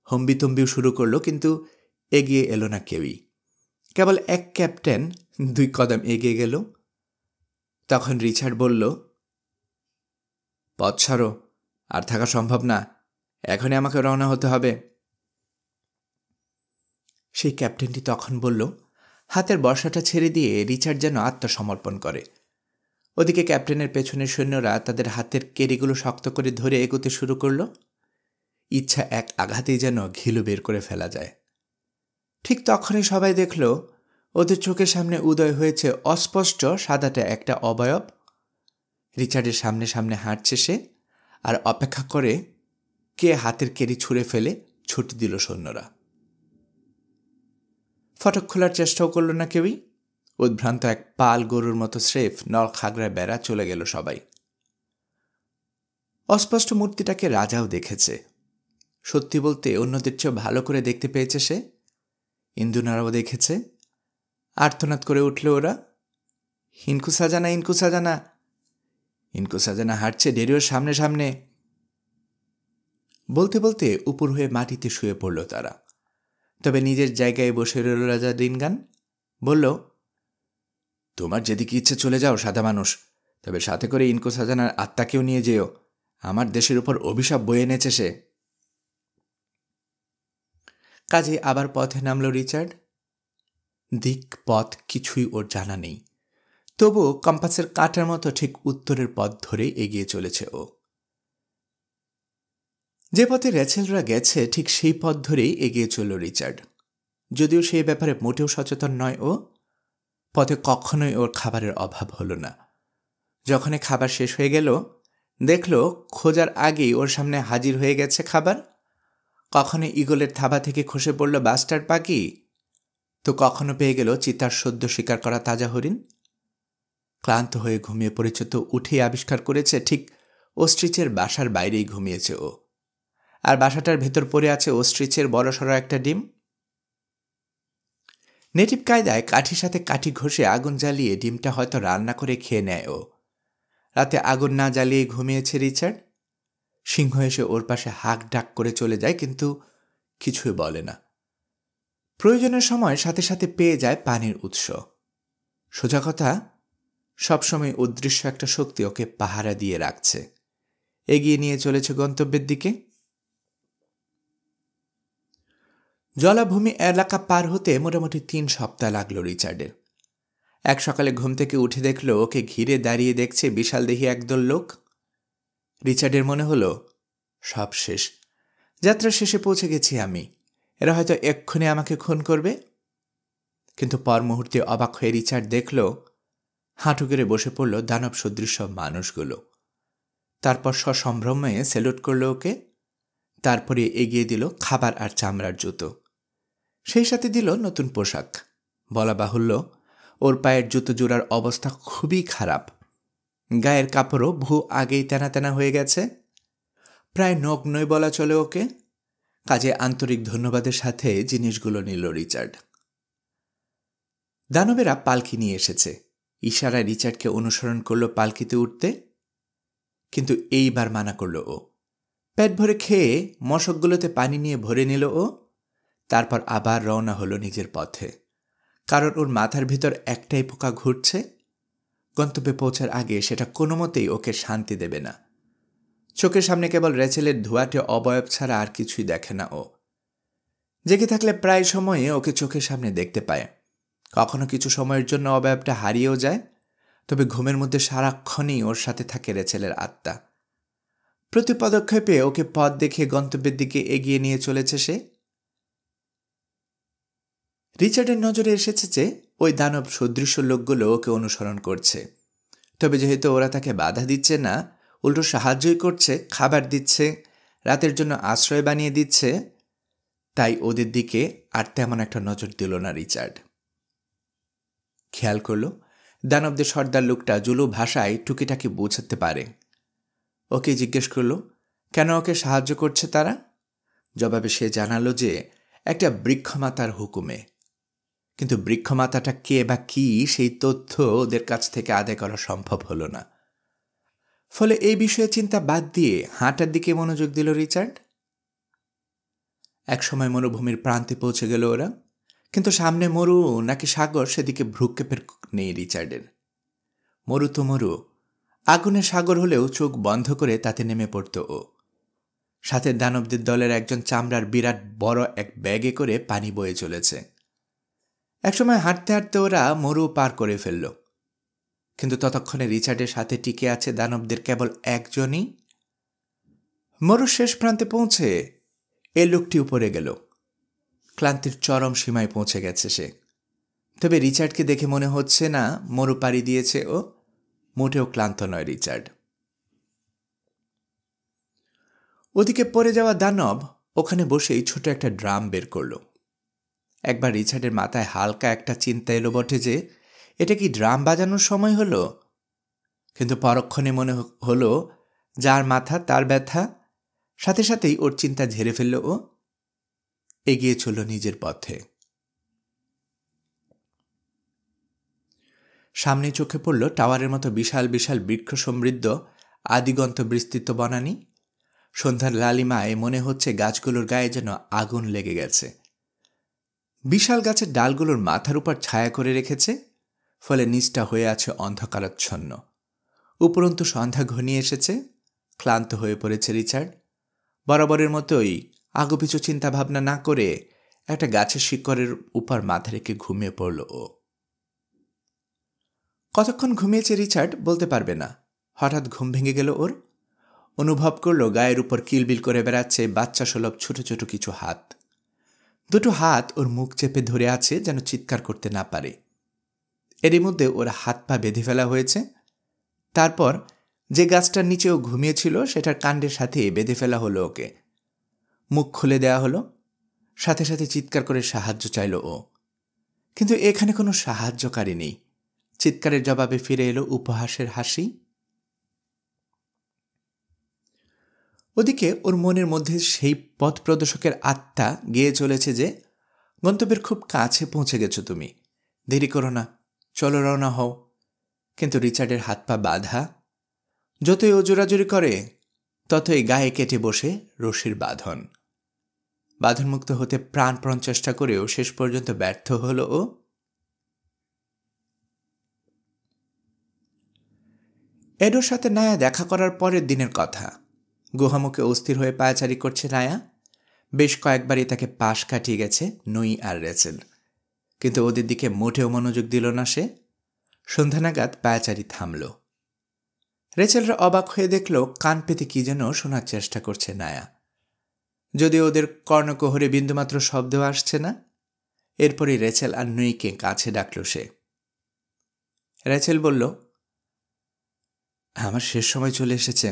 Speaker 1: হম্বিতম্বিও শুরু করলো, কিন্তু এগিয়ে এলো না কেউই। কেবল এক ক্যাপ্টেন 2 কদম এগিয়ে গেল। তখন রিচার্ড বলল, পথ ছাড়ো, আর থাকা সম্ভব না, এখনই আমাকে রওনা হতে হবে। সেই ক্যাপ্টেনটি তখন বলল, হাতের বর্ষাটা ছেড়ে দিয়ে রিচার্ড যেন আত্মসমর্পণ করে। ওদিকে ক্যাপ্টেনের পেছনের সৈন্যরা তাদের হাতের কেড়িগুলো শক্ত করে ধরে এগোতে শুরু করল। ইচ্ছা এক আঘাতেই যেন ঘিলু বের করে ফেলা যায়। ঠিক তখনই সবাই দেখল ওদের চোখের সামনে উদয় হয়েছে অস্পষ্ট সাদাটে একটা অবয়ব। রিচার্ডের সামনে সামনে হাঁটছে সে, আর অপেক্ষা করে কে হাতের কেড়ি ছুঁড়ে ফেলে ছুটি দিল সৈন্যরা। ফটক খোলার চেষ্টাও করল না কেউই। উদ্ভ্রান্ত এক পাল গরুর মতো স্রেফ নল খাগড়ায় বেড়া চলে গেল সবাই। অস্পষ্ট মূর্তিটাকে রাজাও দেখেছে। সত্যি বলতে অন্যদের চেয়েও ভালো করে দেখতে পেয়েছে সে। ইন্দুনারাও দেখেছে। আর্তনাদ করে উঠল ওরা, ইনকু সাজানা, ইনকু সাজানা। ইনকু সাজানা হাঁটছে ডেরিওর সামনে সামনে। বলতে বলতে উপর হয়ে মাটিতে শুয়ে পড়ল তারা। তবে নিজের জায়গায় বসে রইল রাজা দিনগান। বলল, তোমার যেদিকে ইচ্ছে চলে যাও সাদা মানুষ, তবে সাথে করে ইনকু সাজানার আত্মাকেও নিয়ে যেও। আমার দেশের উপর অভিশাপ বয়ে এনেছে সে। কাজে আবার পথে নামল রিচার্ড। দিক পথ কিছুই ওর জানা নেই, তবুও কম্পাসের কাঁটার মতো ঠিক উত্তরের পথ ধরেই এগিয়ে চলেছে ও। যে পথে রেচেলরা গেছে ঠিক সেই পথ ধরেই এগিয়ে চলল রিচার্ড। যদিও সেই ব্যাপারে মোটেও সচেতন নয় ও। পথে কখনোই ওর খাবারের অভাব হলো না। যখনই খাবার শেষ হয়ে গেল, দেখল খোঁজার আগেই ওর সামনে হাজির হয়ে গেছে খাবার। কখনো ঈগলের থাবা থেকে খসে পড়ল বাস্টার পাখি, তো কখনো পেয়ে গেল চিতার সদ্য শিকার করা তাজা হরিণ। ক্লান্ত হয়ে ঘুমিয়ে পড়েছে তো উঠেই আবিষ্কার করেছে ঠিক ওস্ট্রিচের বাসার বাইরেই ঘুমিয়েছে ও। আর বাসাটার ভেতর পড়ে আছে ওস্ট্রিচের বড়সড় একটা ডিম। নেটিভ কায়দায় কাঠির সাথে কাঠি ঘষে আগুন জ্বালিয়ে ডিমটা হয়তো রান্না করে খেয়ে নেয় ও। রাতে আগুন না জ্বালিয়ে ঘুমিয়েছে রিচার্ড। সিংহ এসে ওর পাশে হাঁক ডাক করে চলে যায়, কিন্তু কিছুই বলে না। প্রয়োজনের সময় সাথে সাথে পেয়ে যায় পানির উৎস। সোজা কথা, সবসময় অদৃশ্য একটা শক্তি ওকে পাহারা দিয়ে রাখছে, এগিয়ে নিয়ে চলেছে গন্তব্যের দিকে। জলাভূমি এলাকা পার হতে মোটামুটি 3 সপ্তাহ লাগলো রিচার্ডের। এক সকালে ঘুম থেকে উঠে দেখল ওকে ঘিরে দাঁড়িয়ে দেখছে বিশাল দেহী একদল লোক। রিচার্ডের মনে হলো সব শেষ, যাত্রা শেষে পৌঁছে গেছি আমি। এরা হয়তো এক্ষুনি আমাকে খুন করবে। কিন্তু পর মুহূর্তে অবাক হয়ে রিচার্ড দেখল হাঁটু গেড়ে বসে পড়ল দানব সদৃশ মানুষগুলো। তারপর সসম্ভ্রমে স্যালুট করল ওকে। তারপরে এগিয়ে দিল খাবার আর চামড়ার জুতো, সেই সাথে দিল নতুন পোশাক। বলা বাহুল্য, ওর পায়ের জুতো জোড়ার অবস্থা খুবই খারাপ। গায়ের কাপড়ও বহু আগেই তেনা তেনা হয়ে গেছে, প্রায় নগ্নই বলা চলে ওকে। কাজে আন্তরিক ধন্যবাদের সাথে জিনিসগুলো নিল রিচার্ড। দানবেরা পালকি নিয়ে এসেছে। ইশারায় রিচার্ডকে অনুসরণ করল পালকিতে উঠতে, কিন্তু এইবার মানা করল ও। পেট ভরে খেয়ে মশকগুলোতে পানি নিয়ে ভরে নিল ও। তারপর আবার রওনা হলো নিজের পথে, কারণ ওর মাথার ভিতর একটাই পোকা ঘুরছে। গন্তব্যে পৌঁছার আগে সেটা কোনো মতেই ওকে শান্তি দেবে না। চোখের সামনে কেবল রেচেলের ধোঁয়াটে অবয়ব ছাড়া আর কিছুই দেখে না ও। জেগে থাকলে প্রায় সময়ে ওকে চোখের সামনে দেখতে পায়। কখনো কিছু সময়ের জন্য অবয়বটা হারিয়েও যায়, তবে ঘুমের মধ্যে সারাক্ষণই ওর সাথে থাকে রেচেলের আত্মা। প্রতি পদক্ষেপে ওকে পথ দেখিয়ে গন্তব্যের দিকে এগিয়ে নিয়ে চলেছে সে। রিচার্ডের নজরে এসেছে যে ওই দানব সদৃশ্য লোকগুলো ওকে অনুসরণ করছে। তবে যেহেতু ওরা তাকে বাধা দিচ্ছে না, উল্টো সাহায্যই করছে, খাবার দিচ্ছে, রাতের জন্য আশ্রয় বানিয়ে দিচ্ছে, তাই ওদের দিকে আর তেমন একটা নজর দিল না রিচার্ড। খেয়াল করল দানবদের সর্দার লোকটা জুলু ভাষায় টুকিটাকি বোঝাতে পারে। ওকে জিজ্ঞেস করল কেন ওকে সাহায্য করছে তারা। জবাবে সে জানালো যে একটা বৃক্ষমাতার হুকুমে। কিন্তু বৃক্ষমাতাটা কে বা কি সেই তথ্য ওদের কাছ থেকে আদায় করা সম্ভব হলো না। ফলে এই বিষয়ে চিন্তা বাদ দিয়ে হাঁটার দিকে মনোযোগ দিল রিচার্ড। একসময় মরুভূমির প্রান্তে পৌঁছে গেল ওরা, কিন্তু সামনে মরু নাকি সাগর সেদিকে ভ্রুক্ষেপের নেই রিচার্ডের। মরু তো মরু, আগুনের সাগর হলেও চোখ বন্ধ করে তাতে নেমে পড়ত ও। সাথে দানবদের দলের একজন চামড়ার বিরাট বড় এক ব্যাগে করে পানি বয়ে চলেছে। একসময় হাঁটতে হাঁটতে ওরা মরু পার করে ফেলল, কিন্তু ততক্ষণে রিচার্ডের সাথে টিকে আছে দানবদের কেবল একজনই। মরুর শেষ প্রান্তে পৌঁছে এই লোকটি উপরে গেল। ক্লান্তির চরম সীমায় পৌঁছে গেছে সে, তবে রিচার্ডকে দেখে মনে হচ্ছে না মরু পাড়ি দিয়েছে ও। মোটেও ক্লান্ত নয় রিচার্ড। ওদিকে পড়ে যাওয়া দানব ওখানে বসেই ছোট একটা ড্রাম বের করল। একবার রিচার্ডের মাথায় হালকা একটা চিন্তা এলো বটে যে এটা কি ড্রাম বাজানোর সময় হলো, কিন্তু পরক্ষণে মনে হলো যার মাথা তার ব্যথা। সাথে সাথেই ওর চিন্তা ঝেড়ে ফেলল ও এগিয়ে চলল নিজের পথে। সামনে চোখে পড়ল টাওয়ারের মতো বিশাল বিশাল বৃক্ষ সমৃদ্ধ আদিগন্ত বিস্তৃত বনানী। সন্ধ্যার লালিমায় মনে হচ্ছে গাছগুলোর গায়ে যেন আগুন লেগে গেছে। বিশাল গাছের ডালগুলোর মাথার উপর ছায়া করে রেখেছে, ফলে নিচটা হয়ে আছে অন্ধকারাচ্ছন্ন। উপরন্তু সন্ধ্যা ঘনিয়ে এসেছে। ক্লান্ত হয়ে পড়েছে রিচার্ড। বরাবরের মতোই আগুপিছু চিন্তা ভাবনা না করে একটা গাছের শিকড়ের উপর মাথা রেখে ঘুমিয়ে পড়ল ও। কতক্ষণ ঘুমিয়েছে রিচার্ড বলতে পারবে না। হঠাৎ ঘুম ভেঙে গেল ওর। অনুভব করল গায়ের উপর কিলবিল করে বেড়াচ্ছে বাচ্চা সুলভ ছোট ছোট কিছু হাত। দুটো হাত ওর মুখ চেপে ধরে আছে যেন চিৎকার করতে না পারে। এরই মধ্যে ওর হাত পা বেঁধে ফেলা হয়েছে। তারপর যে গাছটার নিচেও ঘুমিয়েছিল সেটার কাণ্ডের সাথে বেঁধে ফেলা হলো ওকে। মুখ খুলে দেয়া হলো। সাথে সাথে চিৎকার করে সাহায্য চাইল ও, কিন্তু এখানে কোনো সাহায্যকারী নেই। চিৎকারের জবাবে ফিরে এলো উপহাসের হাসি। ওদিকে ওর মনের মধ্যে সেই পথ প্রদর্শকের আত্মা গেয়ে চলেছে যে গন্তব্যের খুব কাছে পৌঁছে গেছো তুমি, দেরি করো না, চলো রওনা হও। কিন্তু রিচার্ডের হাত পা বাঁধা। যতই ও জোরাজুরি করে ততই গায়ে কেটে বসে রশির বাঁধন। বাঁধনমুক্ত হতে প্রাণপণ চেষ্টা করেও শেষ পর্যন্ত ব্যর্থ হল ও। এডোর সাথে নায়া দেখা করার পরের দিনের কথা। গুহামুখে অস্থির হয়ে পায়চারি করছে নায়া। বেশ কয়েকবারই তাকে পাশ কাটিয়ে গেছে নই আর রেচেল, কিন্তু ওদের দিকে মোটেও মনোযোগ দিল না সে। সন্ধ্যা নাগাদ পায়চারি থামল। রেচেলরা অবাক হয়ে দেখল কান পেতে কি যেন শোনার চেষ্টা করছে নায়া, যদিও ওদের কর্ণকুহরে বিন্দুমাত্র শব্দ আসছে না। এরপরই রেচেল আর নইকে কাছে ডাকল সে। রেচেল বলল, আমার শেষ সময় চলে এসেছে।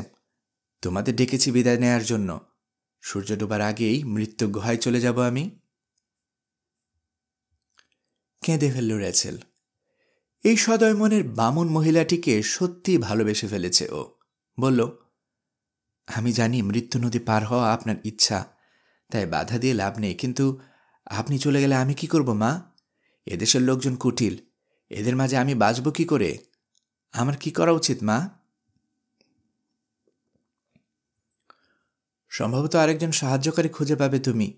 Speaker 1: তোমাদের ডেকেছি বিদায় নেয়ার জন্য। সূর্য ডোবার আগেই মৃত্যু গুহায় চলে যাব আমি। কেঁদে ফেলল রেচেল। এই সদয় মনের বামুন মহিলাটিকে সত্যি ভালোবেসে ফেলেছে ও। বলল, আমি জানি মৃত্যু নদী পার হওয়া আপনার ইচ্ছা, তাই বাধা দিয়ে লাভ নেই, কিন্তু আপনি চলে গেলে আমি কি করব মা? এদেশের লোকজন কুটিল, এদের মাঝে আমি বাঁচব কি করে? আমার কি করা উচিত মা? সম্ভবত আরেকজন সাহায্যকারী খুঁজে পাবে তুমি।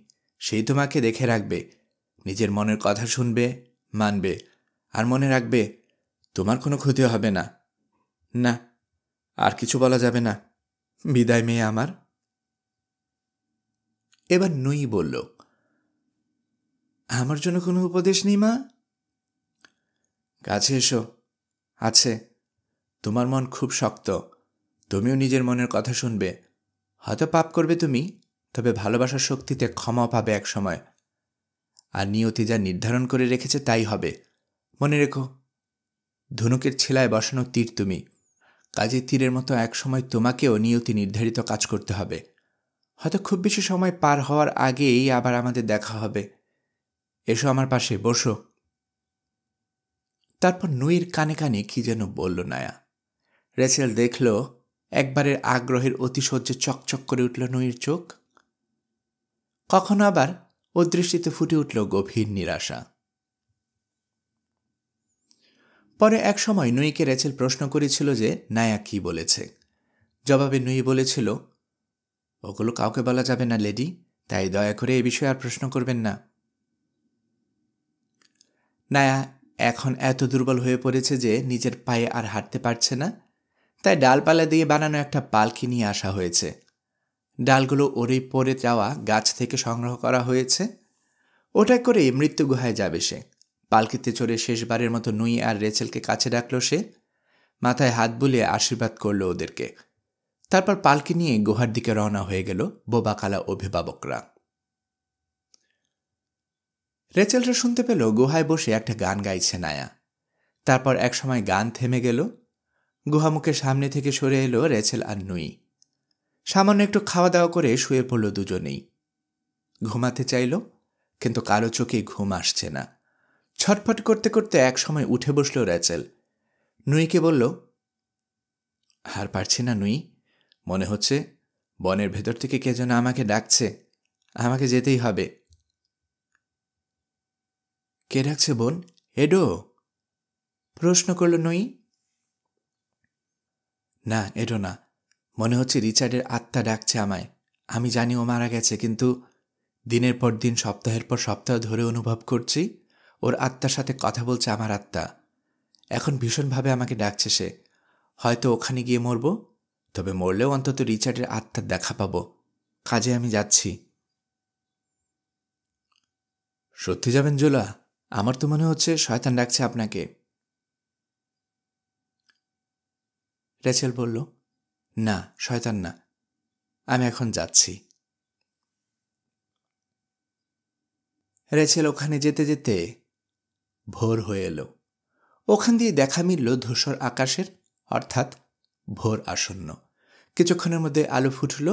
Speaker 1: সেই তোমাকে দেখে রাখবে, নিজের মনের কথা শুনবে, মানবে, আর মনে রাখবে তোমার কোনো ক্ষতি হবে না। না, আর কিছু বলা যাবে না। বিদায় মেয়ে আমার। এবার নুই বলল, আমার জন্য কোনো উপদেশ নেই মা? কাছে এসো। আছে, তোমার মন খুব শক্ত, তুমিও নিজের মনের কথা শুনবে। হয়তো পাপ করবে তুমি, তবে ভালোবাসার শক্তিতে ক্ষমা পাবে এক সময়। আর নিয়তি যা নির্ধারণ করে রেখেছে তাই হবে। মনে রেখো, ধনুকের ছেলায় বসানো তীর তুমি, কাজে তীরের মতো এক সময় তোমাকেও নিয়তি নির্ধারিত কাজ করতে হবে। হয়তো খুব বেশি সময় পার হওয়ার আগেই আবার আমাদের দেখা হবে। এসো আমার পাশে বসো। তারপর নুইয়ের কানে কানে কি যেন বলল নায়া। রেচেল দেখল একবারের আগ্রহের অতিশয্যে চকচক করে উঠল নুইয়ের চোখ। কখনো আবার ওর দৃষ্টিতে ফুটে উঠল গভীর নিরাশা। পরে এক সময় নুইকে রেচেল প্রশ্ন করেছিল যে নায়া কি বলেছে। জবাবে নুই বলেছিল, ওগুলো কাউকে বলা যাবে না লেডি, তাই দয়া করে এ বিষয়ে আর প্রশ্ন করবেন না। নায়া এখন এত দুর্বল হয়ে পড়েছে যে নিজের পায়ে আর হাঁটতে পারছে না, তাই ডালপালা দিয়ে বানানো একটা পালকি নিয়ে আসা হয়েছে। ডালগুলো ওরই পড়ে যাওয়া গাছ থেকে সংগ্রহ করা হয়েছে। ওটা করে মৃত্যু গুহায় যাবে সে। পালকিতে চড়ে শেষবারের মতো নুই আর রেচেলকে কাছে ডাকল সে। মাথায় হাত বুলিয়ে আশীর্বাদ করল ওদেরকে। তারপর পালকি নিয়ে গুহার দিকে রওনা হয়ে গেল বোবাকালা অভিভাবকরা। রেচেলরা শুনতে পেল গুহায় বসে একটা গান গাইছে নায়া। তারপর একসময় গান থেমে গেল। গুহামুখের সামনে থেকে সরে এলো রেচেল আর নুই। সামান্য একটু খাওয়া দাওয়া করে শুয়ে পড়ল দুজনেই। ঘুমাতে চাইল, কিন্তু কারো চোখে ঘুম আসছে না। ছটফট করতে করতে একসময় উঠে বসল রেচেল। নুইকে বলল, আর পারছি না নুই, মনে হচ্ছে বনের ভেতর থেকে কে যেন আমাকে ডাকছে, আমাকে যেতেই হবে। কে ডাকছে বোন? এডো? প্রশ্ন করল নুই। না, এডো না, মনে হচ্ছে রিচার্ডের আত্মা ডাকছে আমায়। আমি জানি ও মারা গেছে, কিন্তু দিনের পর দিন সপ্তাহের পর সপ্তাহ ধরে অনুভব করছি ওর আত্মার সাথে কথা বলছে আমার আত্মা। এখন ভীষণভাবে আমাকে ডাকছে সে। হয়তো ওখানে গিয়ে মরব, তবে মরলেও অন্তত রিচার্ডের আত্মার দেখা পাবো। কাজে আমি যাচ্ছি। সত্যি যাবেন জোলা? আমার তো মনে হচ্ছে শয়তান ডাকছে আপনাকে। রেচেল বলল, না, শয়তান না, আমি এখন যাচ্ছি। রেচেল ওখানে যেতে যেতে ভোর হয়ে এলো। ওখান দিয়ে দেখা মিলল ধূসর আকাশের, অর্থাৎ ভোর আসন্ন। কিছুক্ষণের মধ্যে আলো ফুটল।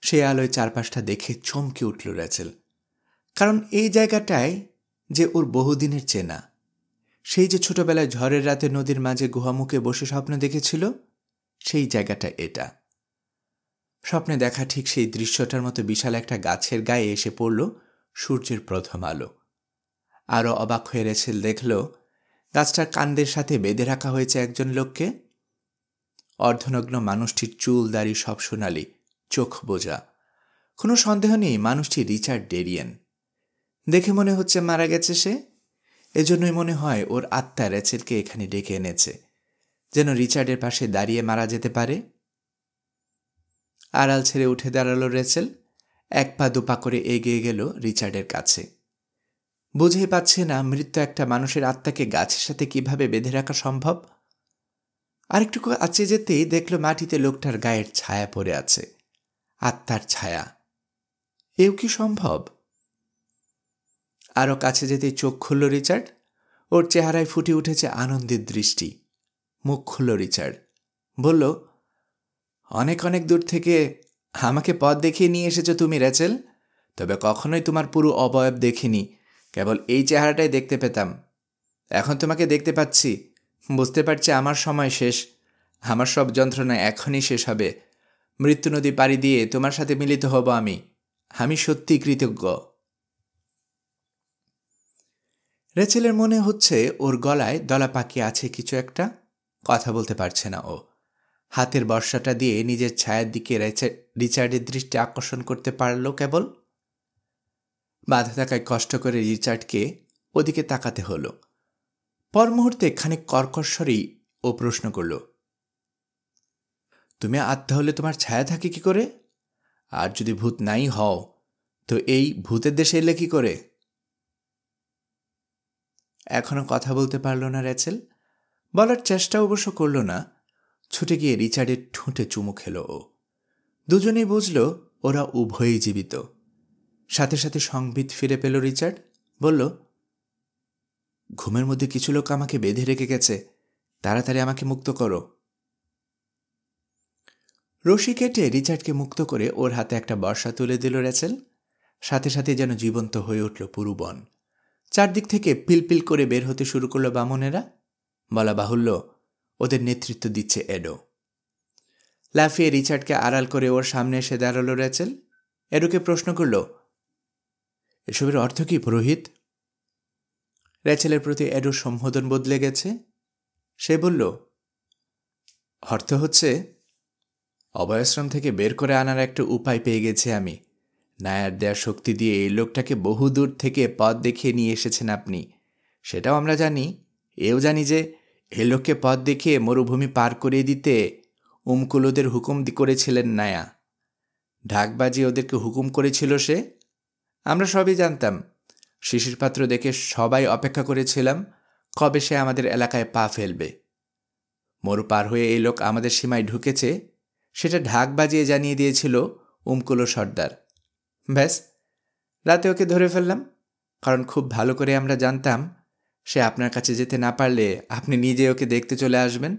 Speaker 1: সেই আলোয় চারপাশটা দেখে চমকে উঠল রেচেল, কারণ এই জায়গাটায় যে ওর বহুদিনের চেনা। সেই যে ছোটবেলায় ঝড়ের রাতে নদীর মাঝে গুহামুখে বসে স্বপ্ন দেখেছিল, সেই জায়গাটা এটা। স্বপ্নে দেখা ঠিক সেই দৃশ্যটার মতো বিশাল একটা গাছের গায়ে এসে পড়ল সূর্যের প্রথম আলো। আরও অবাক হয়ে রেচেল দেখল গাছটার কাণ্ডের সাথে বেঁধে রাখা হয়েছে একজন লোককে। অর্ধনগ্ন মানুষটির চুল দাড়ি সব সোনালি, চোখ বোঝা। কোনো সন্দেহ নেই মানুষটি রিচার্ড ডেরিয়েন। দেখে মনে হচ্ছে মারা গেছে সে। এজন্যই মনে হয় ওর আত্মা রেচেলকে এখানে ডেকে এনেছে, যেন রিচার্ডের পাশে দাঁড়িয়ে মারা যেতে পারে। আড়াল ছেড়ে উঠে দাঁড়ালো রেচেল। এক পা দুপা করে এগিয়ে গেল রিচার্ডের কাছে। বুঝেই পাচ্ছে না মৃত্যু একটা মানুষের আত্মাকে গাছের সাথে কিভাবে বেঁধে রাখা সম্ভব। আরেকটু কাছে যেতেই দেখল মাটিতে লোকটার গায়ের ছায়া পড়ে আছে, আত্মার ছায়া। এও কি সম্ভব? আরও কাছে যেতেই চোখ খুলল রিচার্ড। ওর চেহারায় ফুটে উঠেছে আনন্দের দৃষ্টি। মুখ খুলল রিচার্ড, বলল, অনেক অনেক দূর থেকে আমাকে পথ দেখিয়ে নিয়ে এসেছো তুমি রেচেল। তবে কখনোই তোমার পুরো অবয়ব দেখিনি, কেবল এই চেহারাটাই দেখতে পেতাম। এখন তোমাকে দেখতে পাচ্ছি, বুঝতে পারছি আমার সময় শেষ। আমার সব যন্ত্রণা এখনই শেষ হবে। মৃত্যু নদী পাড়ি দিয়ে তোমার সাথে মিলিত হব আমি। আমি সত্যি কৃতজ্ঞ। রেচেলের মনে হচ্ছে ওর গলায় দলা পাকিয়ে আছে কিছু একটা। কথা বলতে পারছে না ও। হাতের বর্ষাটা দিয়ে নিজের ছায়ার দিকে রিচার্ডের দৃষ্টি আকর্ষণ করতে পারল কেবল। বাধা থাকায় কষ্ট করে রিচার্ডকে ওদিকে তাকাতে হলো। পর মুহূর্তে খানিক কর্কশ্বরেই ও প্রশ্ন করল, তুমি আত্মা হলে তোমার ছায়া থাকে কি করে? আর যদি ভূত নাই হও, তো এই ভূতের দেশে এলে কি করে? এখনো কথা বলতে পারল না রেচেল। বলার চেষ্টা অবশ্য করল না। ছুটে গিয়ে রিচার্ডের ঠোঁটে চুমু খেল ও। দুজনেই বুঝল ওরা উভয়ই জীবিত। সাথে সাথে সংবিত ফিরে পেল রিচার্ড। বলল, ঘুমের মধ্যে কিছু লোক আমাকে বেঁধে রেখে গেছে, তাড়াতাড়ি আমাকে মুক্ত করো। রশি কেটে রিচার্ডকে মুক্ত করে ওর হাতে একটা বর্ষা তুলে দিল রেচেল। সাথে সাথে যেন জীবন্ত হয়ে উঠল পুরু বন। চারদিক থেকে পিলপিল করে বের হতে শুরু করল বামনেরা। বলা বাহুল্য, ওদের নেতৃত্ব দিচ্ছে এডো। লাফিয়ে রিচার্ডকে আড়াল করে ওর সামনে এসে দাঁড়াল রেচেল। এডোকে প্রশ্ন করল, এসবের অর্থ কি পুরোহিত? রেচেলের প্রতি এডোর সম্বোধন বদলে গেছে। সে বলল, অর্থ হচ্ছে অভয়াশ্রম থেকে বের করে আনার একটা উপায় পেয়ে গেছি আমি। নায়ার দেয়ার শক্তি দিয়ে এই লোকটাকে বহু দূর থেকে পথ দেখিয়ে নিয়ে এসেছেন আপনি, সেটাও আমরা জানি। এও জানি যে এই লোককে পথ দেখিয়ে মরুভূমি পার করিয়ে দিতে উমকুলোদের হুকুম করেছিলেন নায়া। ঢাকবাজি ওদেরকে হুকুম করেছিল সে। আমরা সবই জানতাম। শিশির পাত্র দেখে সবাই অপেক্ষা করেছিলাম কবে সে আমাদের এলাকায় পা ফেলবে। মরু পার হয়ে এই লোক আমাদের সীমায় ঢুকেছে সেটা ঢাক বাজিয়ে জানিয়ে দিয়েছিল উমকুলো সর্দার। ব্যাস, রাতে ওকে ধরে ফেললাম, কারণ খুব ভালো করে আমরা জানতাম সে আপনার কাছে যেতে না পারলে আপনি নিজে ওকে দেখতে চলে আসবেন।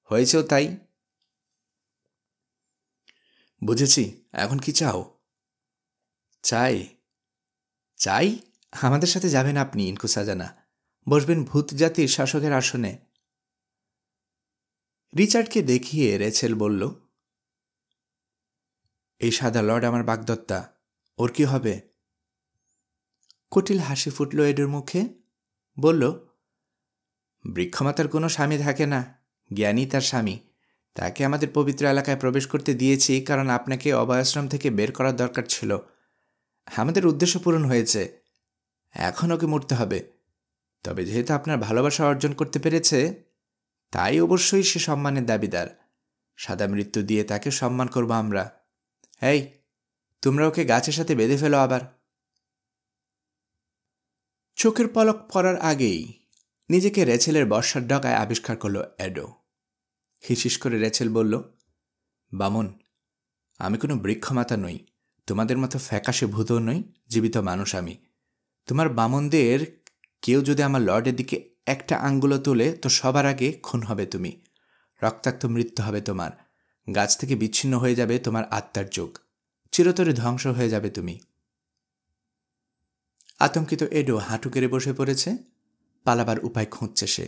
Speaker 1: হয়েছেও তাই। বুঝেছি, এখন কি চাও? চাই? চাই? আমাদের সাথে যাবেন আপনি ইনকু সাজানা, বসবেন ভূত জাতির শাসকের আসনে। রিচার্ডকে দেখিয়ে রেচেল বলল, এই সাদা লর্ড আমার বাগদত্তা, ওর কি হবে? কুটিল হাসি ফুটল এডোর মুখে। বলল, বৃক্ষমাতার কোনো স্বামী থাকে না, জ্ঞানী তার স্বামী। তাকে আমাদের পবিত্র এলাকায় প্রবেশ করতে দিয়েছি কারণ আপনাকে অভয়াশ্রম থেকে বের করার দরকার ছিল। আমাদের উদ্দেশ্য পূরণ হয়েছে, এখন ওকে মরতে হবে। তবে যেহেতু আপনার ভালোবাসা অর্জন করতে পেরেছে, তাই অবশ্যই সে সম্মানের দাবিদার। সাদা মৃত্যু দিয়ে তাকে সম্মান করব আমরা। এই, তোমরা ওকে গাছের সাথে বেঁধে ফেলো আবার। চোখের পলক পড়ার আগেই নিজেকে রেচেলের বর্ষার ডগায় আবিষ্কার করল এডো। হিসিস করে রেচেল বলল, বামন, আমি কোনো বৃক্ষমাতা নই, তোমাদের মতো ফ্যাকাশে ভূতও নই, জীবিত মানুষ আমি। তোমার বামনদের কেউ যদি আমার লর্ডের দিকে একটা আঙ্গুলও তোলে তো সবার আগে খুন হবে তুমি। রক্তাক্ত মৃত্যু হবে তোমার। গাছ থেকে বিচ্ছিন্ন হয়ে যাবে তোমার আত্মার চোখ। চিরতরে ধ্বংস হয়ে যাবে তুমি। আতঙ্কিত এডো হাঁটু কেড়ে বসে পড়েছে। পালাবার উপায় খুঁজছে সে।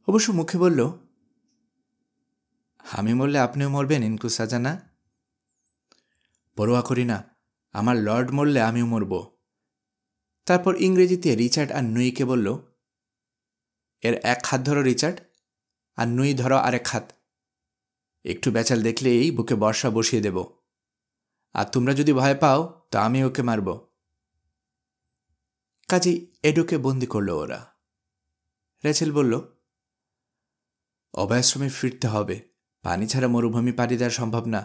Speaker 1: অবশ্য মুখে বলল, আমি মরলে আপনিও মরবেন ইনকু সাজানা। পরোয়া করি না, আমার লর্ড মরলে আমিও মরব। তারপর ইংরেজিতে রিচার্ড আর নুইকে বলল, এর এক হাত ধরো রিচার্ড, আর নুই ধরো আরেক হাত। একটু বেচাল দেখলেই বুকে বর্ষা বসিয়ে দেব। আর তোমরা যদি ভয় পাও তো আমি ওকে মারব। কাজেই এডোকে বন্দি করল ওরা। রেচেল বলল, অভয়াশ্রমে ফিরতে হবে। পানি ছাড়া মরুভূমি পাড়ি দেওয়া সম্ভব না।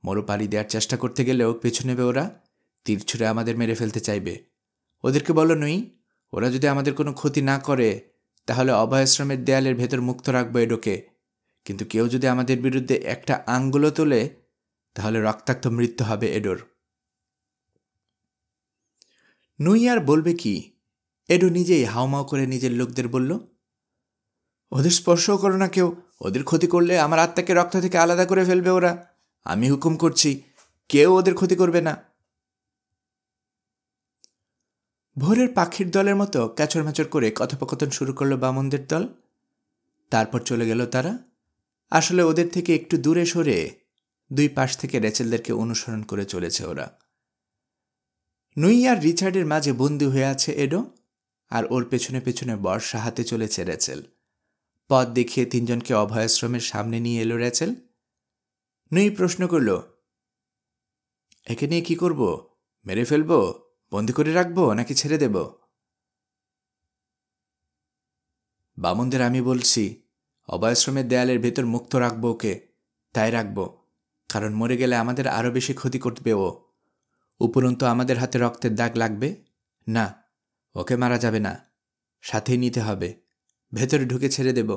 Speaker 1: মরু পাড়ি দেওয়ার চেষ্টা করতে গেলেও পিছু নেবে ওরা, তীর ছুঁড়ে আমাদের মেরে ফেলতে চাইবে। ওদেরকে বলো নই, ওরা যদি আমাদের কোনো ক্ষতি না করে তাহলে অভয়াশ্রমের দেয়ালের ভেতর মুক্ত রাখবো এডোকে। কিন্তু কেউ যদি আমাদের বিরুদ্ধে একটা আঙ্গুলও তোলে তাহলে রক্তাক্ত মৃত্যু হবে এডোর। নুই আর বলবে কি? এডো নিজেই হাউমাউ করে নিজের লোকদের বলল, ওদের স্পর্শও করো না কেউ। ওদের ক্ষতি করলে আমার আত্মাকে রক্ত থেকে আলাদা করে ফেলবে ওরা। আমি হুকুম করছি, কেউ ওদের ক্ষতি করবে না। ভোরের পাখির দলের মতো ক্যাচরম্যাচর করে কথোপকথন শুরু করলো বামনদের দল। তারপর চলে গেল তারা। আসলে ওদের থেকে একটু দূরে সরে দুই পাশ থেকে রেচেলদেরকে অনুসরণ করে চলেছে ওরা। নুই আর রিচার্ডের মাঝে বন্দী হয়ে আছে এডো, আর ওর পেছনে পেছনে বর্ষা হাতে চলেছে রেচেল। পথ দেখিয়ে তিনজনকে অভয়াশ্রমের সামনে নিয়ে এলো রেচেল। নুই প্রশ্ন করল, একে নিয়ে কি করব? মেরে ফেলবো, বন্দি করে রাখবো, নাকি ছেড়ে দেব? বামনদের আমি বলছি, অভয়াশ্রমের দেয়ালের ভেতর মুক্ত রাখবো ওকে। তাই রাখবো, কারণ মরে গেলে আমাদের আরও বেশি ক্ষতি করবে ও। উপরন্তু আমাদের হাতে রক্তের দাগ লাগবে না। ওকে মারা যাবে না, সাথেই নিতে হবে। ভেতরে ঢুকে ছেড়ে দেব।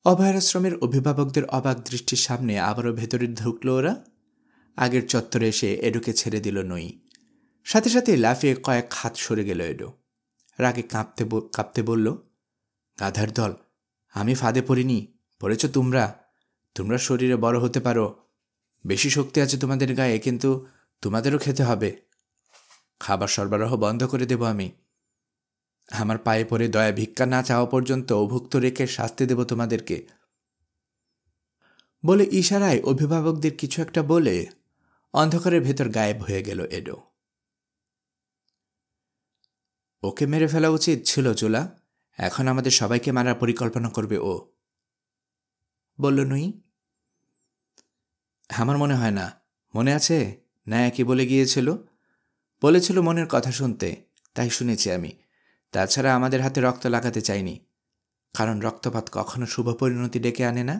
Speaker 1: অভয়াশ্রমের অভিভাবকদের অবাক দৃষ্টির সামনে আবারও ভেতরে ঢুকল ওরা। আগের চত্বরে এসে এডোকে ছেড়ে দিল নই। সাথে সাথে লাফিয়ে কয়েক হাত সরে গেল এডো। রাগে কাঁপতে কাঁপতে বলল, গাধার দল, আমি ফাঁদে পড়িনি, পড়েছ তোমরা। তোমরা শরীরে বড় হতে পারো, বেশি শক্তি আছে তোমাদের গায়ে, কিন্তু তোমাদেরও খেতে হবে। খাবার সরবরাহ বন্ধ করে দেব আমি। আমার পায়ে পড়ে দয়া ভিক্ষা না চাওয়া পর্যন্ত অভুক্ত রেখে শাস্তি দেব তোমাদেরকে। বলে ইশারায় অভিভাবকদের কিছু একটা বলে অন্ধকারের ভেতর গায়েব হয়ে গেল এডো। ওকে মেরে ফেলা উচিত ছিল চোলা। এখন আমাদের সবাইকে মারার পরিকল্পনা করবে ও, বলল নুই। আমার মনে হয় না। মনে আছে ন্যায় কি বলে গিয়েছিল? বলেছিল মনের কথা শুনতে, তাই শুনেছি আমি। তাছাড়া আমাদের হাতে রক্ত লাগাতে চাইনি, কারণ রক্তপাত কখনো শুভ পরিণতি ডেকে আনে না।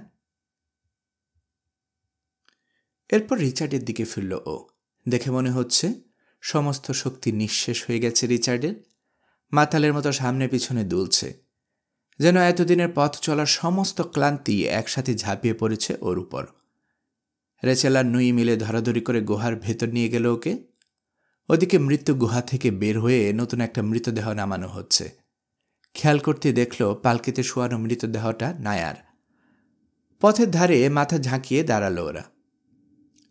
Speaker 1: এরপর রিচার্ডের দিকে ফিরল ও। দেখে মনে হচ্ছে সমস্ত শক্তি নিঃশেষ হয়ে গেছে রিচার্ডের। মাতালের মতো সামনে পিছনে দুলছে, যেন এতদিনের পথ চলার সমস্ত ক্লান্তি একসাথে ঝাঁপিয়ে পড়েছে ওর উপর। রেচেল আর নুই মিলে ধরাধরি করে গুহার ভেতর নিয়ে গেল ওকে। ওদিকে মৃত্যু গুহা থেকে বের হয়ে নতুন একটা মৃতদেহ নামানো হচ্ছে। খেয়াল করতে দেখল পালকিতে শোয়ানো মৃতদেহটা নায়ার। পথের ধারে মাথা ঝাঁকিয়ে দাঁড়ালো ওরা।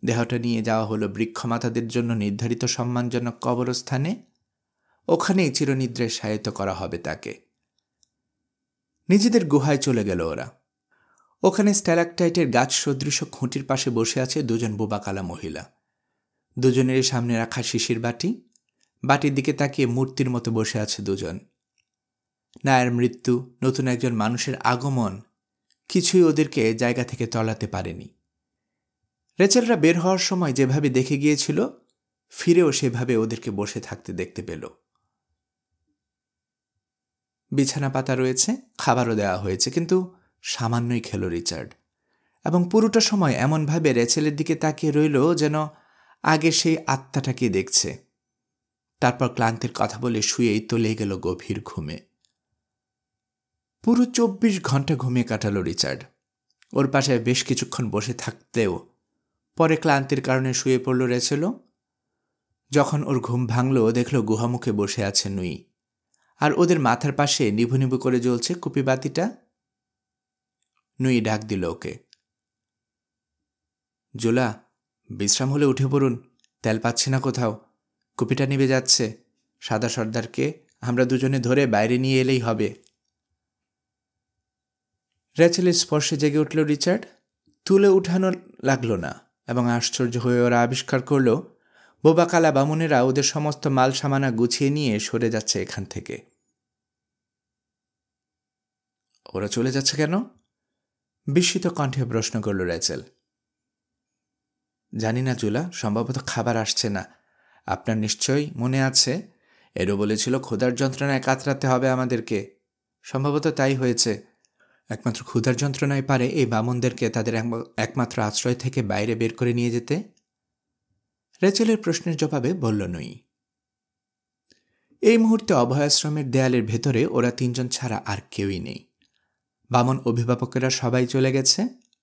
Speaker 1: দেহটা নিয়ে যাওয়া হলো বৃক্ষমাতাদের জন্য নির্ধারিত সম্মানজনক কবরস্থানে। ওখানেই চিরনিদ্রায় শায়িত করা হবে তাকে। নিজেদের গুহায় চলে গেল ওরা। ওখানে স্ট্যালাকটাইটের গাছ সদৃশ খুঁটির পাশে বসে আছে দুজন বোবাকালা মহিলা। দুজনেরই সামনে রাখা শিশির বাটি, বাটির দিকে তাকিয়ে মূর্তির মতো বসে আছে দুজন। নায়ের মৃত্যু, নতুন একজন মানুষের আগমন, কিছুই ওদেরকে জায়গা থেকে তলাতে পারেনি। রেচেলরা বের হওয়ার সময় যেভাবে দেখে গিয়েছিল, ফিরেও সেভাবে ওদেরকে বসে থাকতে দেখতে পেল। বিছানা পাতা রয়েছে, খাবারও দেওয়া হয়েছে, কিন্তু সামান্যই খেল রিচার্ড, এবং পুরোটা সময় এমনভাবে রেচেলের দিকে তাকিয়ে রইল যেন আগে সেই আত্মাটাকে দেখছে। তারপর ক্লান্তির কথা বলে শুয়েই তলিয়ে গেল গভীর ঘুমে। পুরো 24 ঘন্টা ঘুমিয়ে কাটালো রিচার্ড। ওর পাশে বেশ কিছুক্ষণ বসে থাকতেও পরে ক্লান্তির কারণে শুয়ে পড়ল রেচেলও। যখন ওর ঘুম ভাঙল, দেখল গুহামুখে বসে আছে নুই, আর ওদের মাথার পাশে নিভু নিভু করে জ্বলছে কুপিবাতিটা। নুই ডাক দিল ওকে। জোলা, বিশ্রাম হলে উঠে পড়ুন, তেল পাচ্ছি না কোথাও, কুপিটা নিভে যাচ্ছে। সাদা সর্দারকে আমরা দুজনে ধরে বাইরে নিয়ে এলেই হবে। রেচেলের স্পর্শে জেগে উঠল রিচার্ড। তুলে উঠানো লাগলো না, এবং আশ্চর্য হয়ে ওরা আবিষ্কার করল বোবাকালা বামুনেরা ওদের সমস্ত মাল সামানা গুছিয়ে নিয়ে সরে যাচ্ছে এখান থেকে। ওরা চলে যাচ্ছে কেন? বিস্মিত কণ্ঠে প্রশ্ন করল রেচেল। জানি না জুলা, সম্ভবত খাবার আসছে না। আপনার নিশ্চয়ই মনে আছে এডো বলেছিল ক্ষুধার যন্ত্রণায় কাতরাতে হবে আমাদেরকে। সম্ভবত তাই হয়েছে। একমাত্র ক্ষুধার যন্ত্রণায় পারে এই বামুনদেরকে তাদের একমাত্র আশ্রয় থেকে বাইরে বের করে নিয়ে যেতে। রেচেলের প্রশ্নের জবাবে বলল নুই। এই মুহূর্তে অভয়াশ্রমের দেয়ালের ভেতরে ওরা তিনজন ছাড়া আর কেউই নেই। বামন অভিভাবকেরা সবাই চলে গেছে,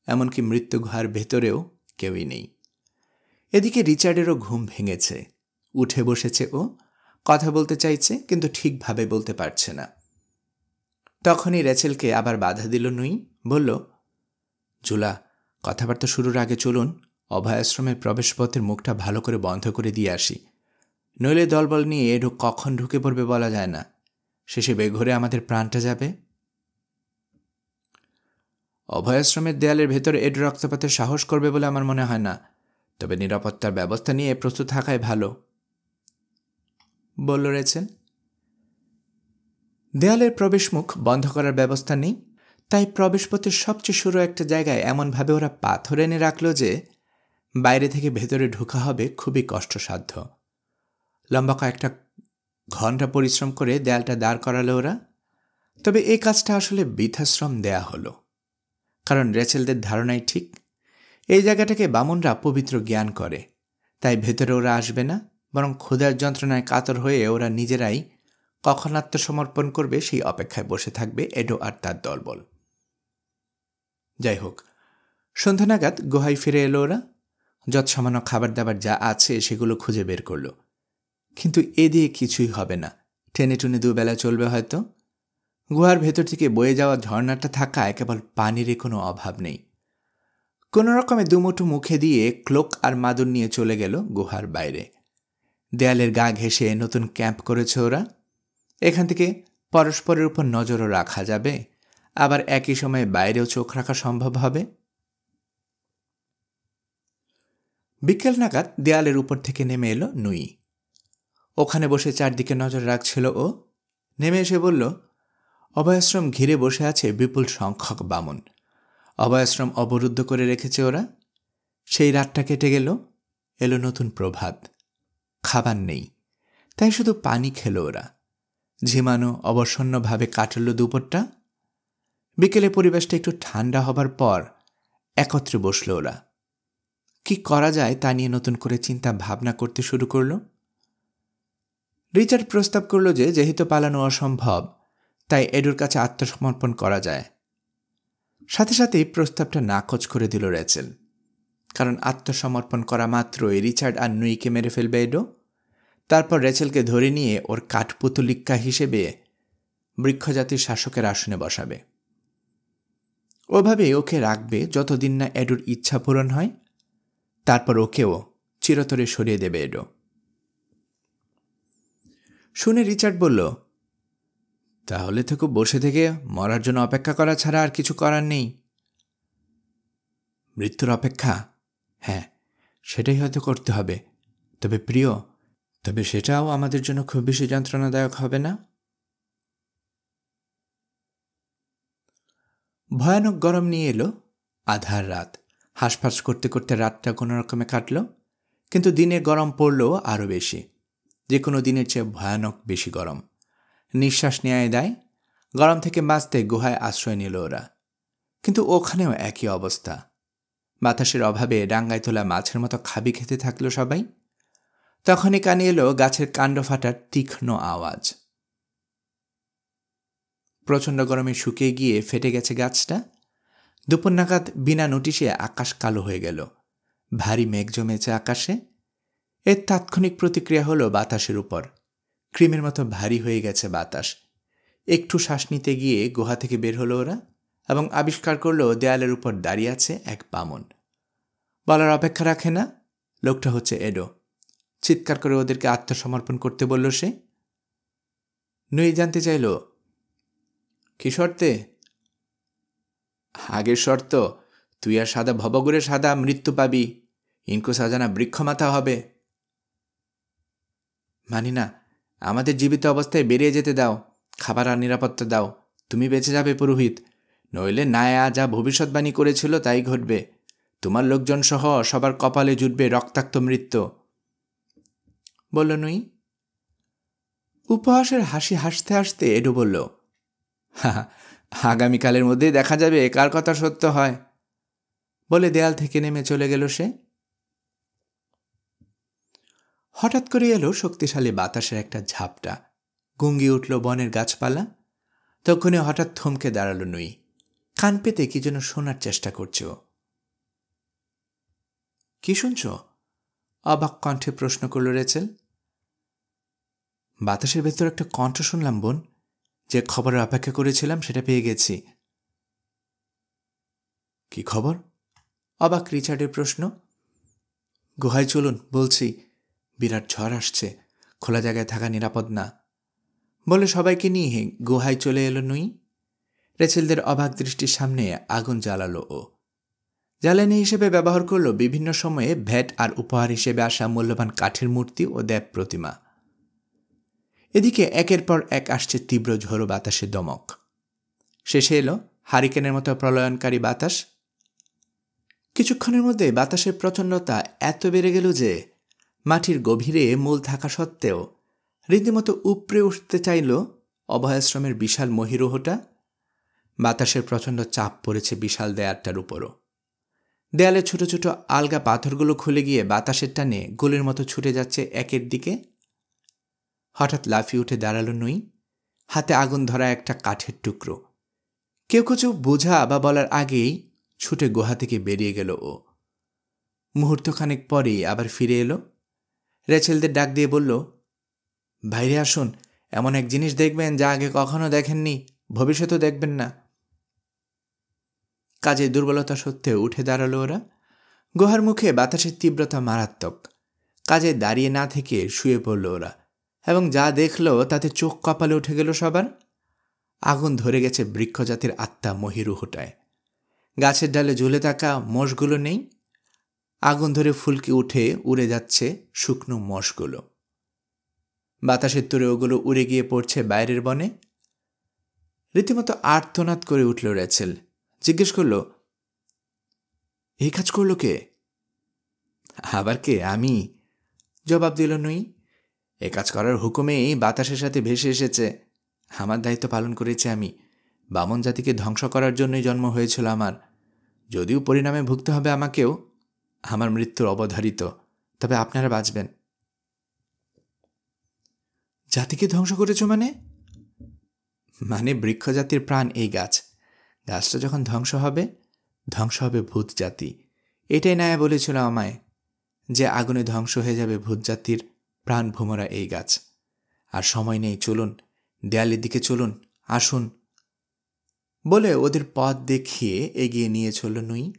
Speaker 1: এমনকি মৃত্যু গুহার ভেতরেও কেউই নেই। এদিকে রিচার্ডেরও ঘুম ভেঙেছে। উঠে বসেছে ও, কথা বলতে চাইছে, কিন্তু ঠিকভাবে বলতে পারছে না। তখনই রেচেলকে আবার বাধা দিল নুই। বলল, জুলা, কথাবার্তা শুরুর আগে চলুন অভয়াশ্রমের প্রবেশপথের মুখটা ভালো করে বন্ধ করে দিয়ে আসি। নইলে দলবল নিয়ে এডো কখন ঢুকে পড়বে বলা যায় না। শেষে বেঘরে আমাদের প্রাণটা যাবে। অভয়াশ্রমের দেয়ালের ভেতরে এডো রক্তপাতের সাহস করবে বলে আমার মনে হয় না, তবে নিরাপত্তার ব্যবস্থা নিয়ে প্রস্তুত থাকাই ভালো, বলল রেচেল। দেয়ালের প্রবেশমুখ বন্ধ করার ব্যবস্থা নেই, তাই প্রবেশপথের সবচেয়ে সরু একটা জায়গায় এমনভাবে ওরা পাথর এনে রাখল যে বাইরে থেকে ভেতরে ঢোকা হবে খুবই কষ্টসাধ্য। লম্বা কয়েকটা ঘন্টা পরিশ্রম করে দেয়ালটা দাঁড় করালো ওরা। তবে এই কাজটা আসলে বৃথাশ্রম দেয়া হলো, কারণ রেচেলদের ধারণাই ঠিক। এই জায়গাটাকে বামুনরা পবিত্র জ্ঞান করে, তাই ভেতরে ওরা আসবে না, বরং ক্ষুধার যন্ত্রণায় কাতর হয়ে ওরা নিজেরাই কখন আত্মসমর্পণ করবে সেই অপেক্ষায় বসে থাকবে এডো আর তার দলবল। যাই হোক, সন্ধ্যা নাগাদ গুহায় ফিরে এলো ওরা। যৎসামান্য খাবার দাবার যা আছে সেগুলো খুঁজে বের করল, কিন্তু এ দিয়ে কিছুই হবে না। টেনে টুনে দুবেলা চলবে হয়তো। গুহার ভেতর থেকে বয়ে যাওয়া ঝর্ণাটা থাকায় কেবল পানিরই কোনো অভাব নেই। কোনো রকমে দুমুঠো মুখে দিয়ে ক্লোক আর মাদুর নিয়ে চলে গেল গুহার বাইরে। দেয়ালের গা ঘেঁষে নতুন ক্যাম্প করেছে ওরা। এখান থেকে পরস্পরের উপর নজরও রাখা যাবে, আবার একই সময়ে বাইরেও চোখ রাখা সম্ভব হবে। বিকেল নাগাদ দেয়ালের উপর থেকে নেমে এলো নুই। ওখানে বসে চারদিকে নজর রাখছিল ও। নেমে এসে বলল, অভয়াশ্রম ঘিরে বসে আছে বিপুল সংখ্যক বামন। অভয়াশ্রম অবরুদ্ধ করে রেখেছে ওরা। সেই রাতটা কেটে গেল, এলো নতুন প্রভাত। খাবার নেই, তাই শুধু পানি খেলো ওরা। ঝিমানো অবসন্নভাবে কাটল দুপুরটা। বিকেলে পরিবেশটা একটু ঠান্ডা হবার পর একত্রে বসল ওরা। কি করা যায় তা নিয়ে নতুন করে চিন্তা ভাবনা করতে শুরু করল। রিচার্ড প্রস্তাব করল যে যেহেতু পালানো অসম্ভব তাই এডুর কাছে আত্মসমর্পণ করা যায়। সাথে সাথেই প্রস্তাবটা নাকচ করে দিল রেচেল, কারণ আত্মসমর্পণ করা মাত্রই রিচার্ড আর নুইকে মেরে ফেলবে এডো। তারপর রেচেলকে ধরে নিয়ে ওর কাঠপুতলিকা হিসেবে বৃক্ষজাতির শাসকের আসনে বসাবে। ওভাবে ওকে রাখবে যতদিন না এডোর ইচ্ছা পূরণ হয়, তারপর ওকেও চিরতরে সরিয়ে দেবে এডো। শুনে রিচার্ড বলল, তাহলে তো খুব বসে থেকে মরার জন্য অপেক্ষা করা ছাড়া আর কিছু করার নেই। মৃত্যুর অপেক্ষা? হ্যাঁ, সেটাই হয়তো করতে হবে। তবে প্রিয়, তবে সেটাও আমাদের জন্য খুব বেশি যন্ত্রণাদায়ক হবে না? ভয়ানক গরম নিয়ে এলো আধার রাত। হাঁসফাঁস করতে করতে রাতটা কোনো রকমে কাটল, কিন্তু দিনে গরম পড়লো আরও বেশি, যে কোনো দিনের চেয়ে ভয়ানক বেশি গরম। নিঃশ্বাস নেয় দেয়। গরম থেকে বাঁচতে গুহায় আশ্রয় নিল ওরা, কিন্তু ওখানেও একই অবস্থা। বাতাসের অভাবে ডাঙ্গায় তোলা মাছের মতো খাবি খেতে থাকলো সবাই। তখনই কানে এলো গাছের কাণ্ড ফাটার তীক্ষ্ণ আওয়াজ। প্রচণ্ড গরমে শুকিয়ে গিয়ে ফেটে গেছে গাছটা। দুপুর নাগাদ বিনা নোটিশে আকাশ কালো হয়ে গেল। ভারী মেঘ জমেছে আকাশে। এর তাৎক্ষণিক প্রতিক্রিয়া হলো বাতাসের উপর। ক্রিমের মতো ভারী হয়ে গেছে বাতাস। একটু শ্বাস নিতে গিয়ে গুহা থেকে বের হলো ওরা এবং আবিষ্কার করলো দেয়ালের উপর দাঁড়িয়ে আছে এক বামন। বলার অপেক্ষা রাখে না, লোকটা হচ্ছে এডো। চিৎকার করে ওদেরকে আত্মসমর্পণ করতে বলল সে। নুই জানতে চাইল, কি শর্তে? আগের শর্ত, তুই আর সাদা ভবগুড়ে সাদা মৃত্যু পাবি, ইনকো সাজানা বৃক্ষমাথা হবে। মানি না, আমাদের জীবিত অবস্থায় বেরিয়ে যেতে দাও, খাবার আর নিরাপত্তা দাও। তুমি বেঁচে যাবে পুরোহিত, নইলে নায়া যা ভবিষ্যৎবাণী করেছিল তাই ঘটবে। তোমার লোকজন সহ সবার কপালে জুটবে রক্তাক্ত মৃত্যু, বলল নুই। উপহাসের হাসি হাসতে হাসতে এডো বলল, আগামীকালের মধ্যেই দেখা যাবে কার কথা সত্য হয়, বলে দেয়াল থেকে নেমে চলে গেল সে। হঠাৎ করে এলো শক্তিশালী বাতাসের একটা ঝাপটা। গুঙ্গি উঠল বনের গাছপালা। তখনই হঠাৎ থমকে দাঁড়ালো নুই। কান পেতে কি যেন শোনার চেষ্টা করছে ও। কি শুনছ? অবাক কণ্ঠে প্রশ্ন করল রেচেল। বাতাসের ভেতর একটা কণ্ঠ শুনলাম বোন। যে খবরের অপেক্ষা করেছিলাম সেটা পেয়ে গেছি। কি খবর? অবাক রিচার্ডের প্রশ্ন। গুহায় চলুন বলছি, বিরাট ঝড় আসছে, খোলা জায়গায় থাকা নিরাপদ না, বলে সবাইকে নিয়ে গুহায় চলে এলো নুই। রেচেলদের অবাক দৃষ্টির সামনে আগুন জ্বালালো ও। জ্বালানি হিসেবে ব্যবহার করলো বিভিন্ন সময়ে ভ্যাট আর উপহার হিসেবে আসা মূল্যবান কাঠের মূর্তি ও দেব প্রতিমা। এদিকে একের পর এক আসছে তীব্র ঝোড়ো বাতাসের দমক। শেষে এলো হারিকেনের মতো প্রলয়নকারী বাতাস। কিছুক্ষণের মধ্যে বাতাসের প্রচণ্ডতা এত বেড়ে গেল যে মাটির গভীরে মূল থাকা সত্ত্বেও রীতিমতো উপড়ে উঠতে চাইল অভয়াশ্রমের বিশাল মহিরুহটা। বাতাসের প্রচণ্ড চাপ পড়েছে বিশাল দেয়ালটার উপরও। দেয়ালে ছোট ছোট আলগা পাথরগুলো খুলে গিয়ে বাতাসের টানে গোলের মতো ছুটে যাচ্ছে একের দিকে। হঠাৎ লাফিয়ে উঠে দাঁড়ালো নুই, হাতে আগুন ধরা একটা কাঠের টুকরো। কেউ কিছু বোঝা বা বলার আগেই ছুটে গুহা থেকে বেরিয়ে গেল ও। মুহূর্তখানেক পরেই আবার ফিরে এলো। রেচেলদের ডাক দিয়ে বলল, বাইরে আসুন, এমন এক জিনিস দেখবেন যা আগে কখনো দেখেননি, ভবিষ্যতেও দেখবেন না। কাজে দুর্বলতা সত্ত্বেও উঠে দাঁড়ালো ওরা। গুহার মুখে বাতাসের তীব্রতা মারাত্মক। কাজে দাঁড়িয়ে না থেকে শুয়ে পড়ল ওরা এবং যা দেখল তাতে চোখ কপালে উঠে গেল সবার। আগুন ধরে গেছে বৃক্ষজাতির আত্মা মহিরুহটায়। গাছের ডালে ঝুলে থাকা মোষগুলো নেই। আগুন ধরে ফুলকি উঠে উড়ে যাচ্ছে শুকনো মোষগুলো। বাতাসের তুরে ওগুলো উড়ে গিয়ে পড়ছে বাইরের বনে। রীতিমতো আর্তনাদ করে উঠল রেচেল। জিজ্ঞেস করল, এই কাজ করল কে? আবার কে? আমি, জবাব দিল নুই। এ কাজ করার হুকুমেই বাতাসের সাথে ভেসে এসেছে। আমার দায়িত্ব পালন করেছি আমি। বামন জাতিকে ধ্বংস করার জন্যই জন্ম হয়েছিল আমার। যদিও পরিণামে ভুগতে হবে আমাকেও। আমার মৃত্যুর অবধারিত, তবে আপনারা বাঁচবেন। জাতিকে ধ্বংস করেছ মানে? মানে বৃক্ষ জাতির প্রাণ এই গাছ। গাছটা যখন ধ্বংস হবে ভূত জাতি। এটাই নায়া বলেছিল আমায়, যে আগুনে ধ্বংস হয়ে যাবে ভূত জাতির প্রাণ ভোমরা এই গাছ। আর সময় নেই, চলুন, দেয়ালের দিকে চলুন, আসুন বলে ওদের পথ দেখিয়ে এগিয়ে নিয়ে চলল নুই।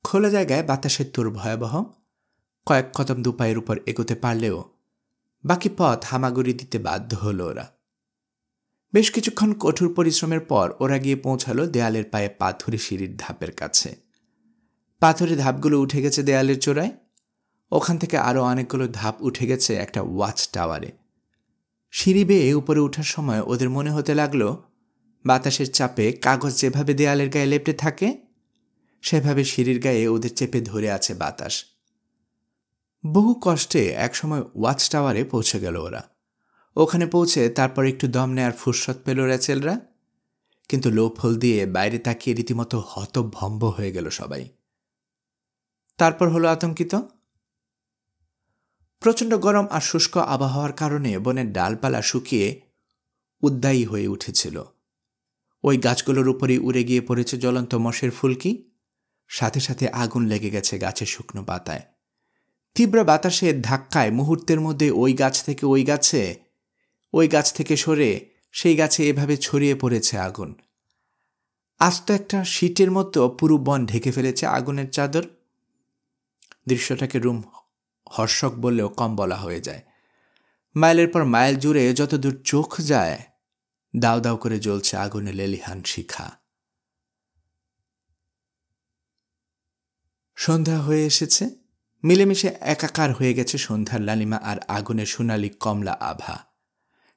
Speaker 1: খোলা জায়গায় বাতাসের তোর ভয়াবহ। কয়েক কদম দুপায়ের উপর এগোতে পারলেও বাকি পথ হামাগুড়ি দিতে বাধ্য হলো ওরা। বেশ কিছুক্ষণ কঠোর পরিশ্রমের পর ওরা গিয়ে পৌঁছালো দেয়ালের পায়ে পাথুরে সিঁড়ির ধাপের কাছে। পাথরের ধাপগুলো উঠে গেছে দেয়ালের চূড়ায়। ওখান থেকে আরও অনেকগুলো ধাপ উঠে গেছে একটা ওয়াচ টাওয়ারে। সিঁড়ি বেয়ে উপরে ওঠার সময় ওদের মনে হতে লাগলো বাতাসের চাপে কাগজ যেভাবে দেয়ালের গায়ে লেপটে থাকে, সেভাবে সিঁড়ির গায়ে ওদের চেপে ধরে আছে বাতাস। বহু কষ্টে একসময় ওয়াচ টাওয়ারে পৌঁছে গেল ওরা। ওখানে পৌঁছে তারপর একটু দম নেয়ার ফুরসত পেল রেচেলরা। কিন্তু লোফল দিয়ে বাইরে তাকিয়ে রীতিমতো হতভম্ব হয়ে গেল সবাই। তারপর হলো আতঙ্কিত। প্রচণ্ড গরম আর শুষ্ক আবহাওয়ার কারণে বনের ডালপালা শুকিয়ে উদ্দায়ী হয়ে উঠেছিল। ওই গাছগুলোর উপরেই উড়ে গিয়ে পড়েছে জ্বলন্ত মশের ফুলকি। সাথে সাথে আগুন লেগে গেছে গাছের শুকনো পাতায়। তীব্র বাতাসের ধাক্কায় মুহূর্তের মধ্যে ওই গাছ থেকে সরে সেই গাছে এভাবে ছড়িয়ে পড়েছে আগুন। আস্ত একটা শীটের মতো পুরো বন ঢেকে ফেলেছে আগুনের চাদর। দৃশ্যটাকে হর্ষক বললেও কম বলা হয়ে যায়। মাইলের পর মাইল জুড়ে যতদূর চোখ যায় দাউ দাউ করে জ্বলছে আগুনে লেলিহান শিখা। সন্ধ্যা হয়ে এসেছে। মিলেমিশে একাকার হয়ে গেছে সন্ধ্যার লালিমা আর আগুনের সোনালি কমলা আভা।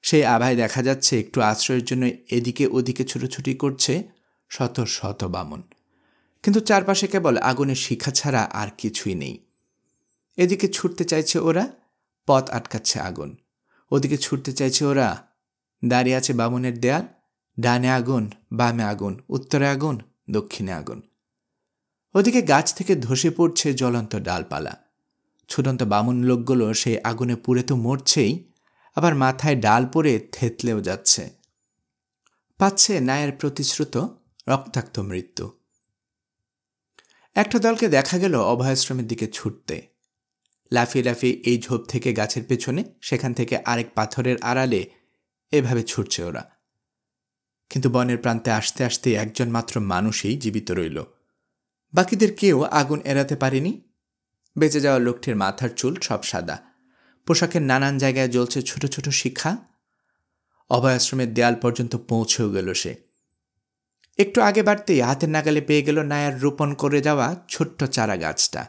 Speaker 1: সেই আভায় দেখা যাচ্ছে একটু আশ্রয়ের জন্য এদিকে ওদিকে ছুটোছুটি করছে শত শত বামন। কিন্তু চারপাশে কেবল আগুনের শিখা ছাড়া আর কিছুই নেই। এদিকে ছুটতে চাইছে ওরা, পথ আটকাচ্ছে আগুন। ওদিকে ছুটতে চাইছে ওরা, দাঁড়িয়ে আছে বামনের দেয়াল। ডানে আগুন, বামে আগুন, উত্তরে আগুন, দক্ষিণে আগুন। ওদিকে গাছ থেকে ধসে পড়ছে জ্বলন্ত ডালপালা। ছুটন্ত বামন লোকগুলো সেই আগুনে পুড়ে তো মরছেই, আবার মাথায় ডাল পড়ে থেতলেও যাচ্ছে। পাচ্ছে নায়ের প্রতিশ্রুত রক্তাক্ত মৃত্যু। একটা দলকে দেখা গেল অভয়াশ্রমের দিকে ছুটতে। লাফিয়ে লাফিয়ে এই ঝোপ থেকে গাছের পেছনে, সেখান থেকে আরেক পাথরের আড়ালে এভাবে ছুটছে ওরা। কিন্তু বনের প্রান্তে আসতে আসতে একজন মাত্র মানুষই জীবিত রইল। বাকিদের কেউ আগুন এড়াতে পারেনি। বেঁচে যাওয়া লোকটির মাথার চুল সব সাদা। পোশাকের নানান জায়গায় জ্বলছে ছোট ছোট শিখা। অভয়াশ্রমের দেয়াল পর্যন্ত পৌঁছেও গেল সে। একটু আগে বাড়তেই হাতের নাগালে পেয়ে গেল নায়ার রোপণ করে যাওয়া ছোট্ট চারা গাছটা।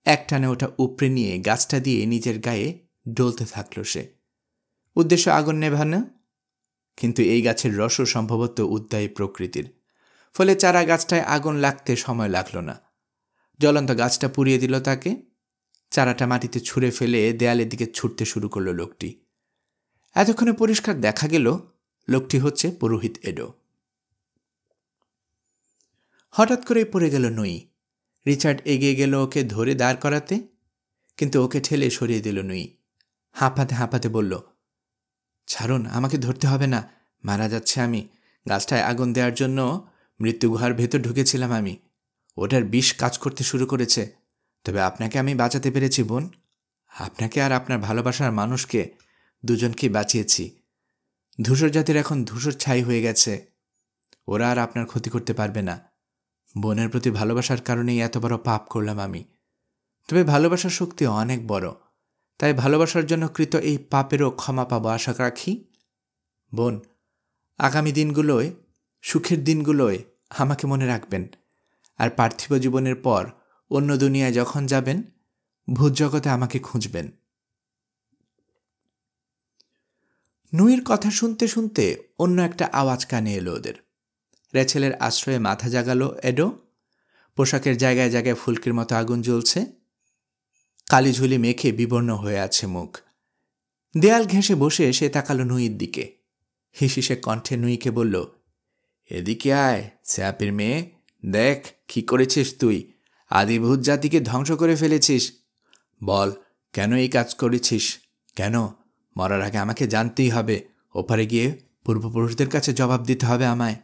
Speaker 1: একটানে ওটা উপড়ে নিয়ে গাছটা দিয়ে নিজের গায়ে ডলতে থাকল সে। উদ্দেশ্য আগুন নেভানো, কিন্তু এই গাছের রসও সম্ভবত উদ্দায়ী প্রকৃতির, ফলে চারা গাছটায় আগুন লাগতে সময় লাগল না। জ্বলন্ত গাছটা পুড়িয়ে দিল তাকে। চারাটা মাটিতে ছুঁড়ে ফেলে দেয়ালের দিকে ছুটতে শুরু করল লোকটি। এতক্ষণে পরিষ্কার দেখা গেল লোকটি হচ্ছে পুরোহিত এডো। হঠাৎ করেই পড়ে গেল নুই। রিচার্ড এগিয়ে গেল ওকে ধরে দাঁড় করাতে, কিন্তু ওকে ঠেলে সরিয়ে দিল নুই। হাঁপাতে হাঁপাতে বলল, ছাড়ুন, আমাকে ধরতে হবে না, মারা যাচ্ছে আমি। গাছটায় আগুন দেওয়ার জন্য মৃত্যু গুহার ভেতর ঢুকেছিলাম আমি। ওটার বিষ কাজ করতে শুরু করেছে। তবে আপনাকে আমি বাঁচাতে পেরেছি বোন। আপনাকে আর আপনার ভালোবাসার মানুষকে, দুজনকেই বাঁচিয়েছি। ধূসর জাতির এখন ধূসর ছাই হয়ে গেছে। ওরা আর আপনার ক্ষতি করতে পারবে না। বোনের প্রতি ভালোবাসার কারণেই এত বড় পাপ করলাম আমি। তবে ভালোবাসার শক্তি অনেক বড়, তাই ভালোবাসার জন্য কৃত এই পাপেরও ক্ষমা পাবো আশা রাখি। বোন, আগামী দিনগুলোয়, সুখের দিনগুলোয় আমাকে মনে রাখবেন। আর পার্থিব জীবনের পর অন্য দুনিয়ায় যখন যাবেন, ভূত জগতে আমাকে খুঁজবেন। নুইয়ের কথা শুনতে শুনতে অন্য একটা আওয়াজ কানে এলো ওদের। রেচেলের আশ্রয়ে মাথা জাগালো এডো। পোশাকের জায়গায় জায়গায় ফুলকির মতো আগুন জ্বলছে। কালিঝুলি মেখে বিবর্ণ হয়ে আছে মুখ। দেয়াল ঘেঁষে বসে সে তাকালো নুইয়ের দিকে। হিসিসে কণ্ঠে নুইকে বলল, এদিকে আয় স্যাপের মেয়ে, দেখ কি করেছিস তুই। আদিভূত জাতিকে ধ্বংস করে ফেলেছিস। বল, কেন এই কাজ করেছিস? কেন? মরার আগে আমাকে জানতেই হবে। ওপারে গিয়ে পূর্বপুরুষদের কাছে জবাব দিতে হবে আমায়।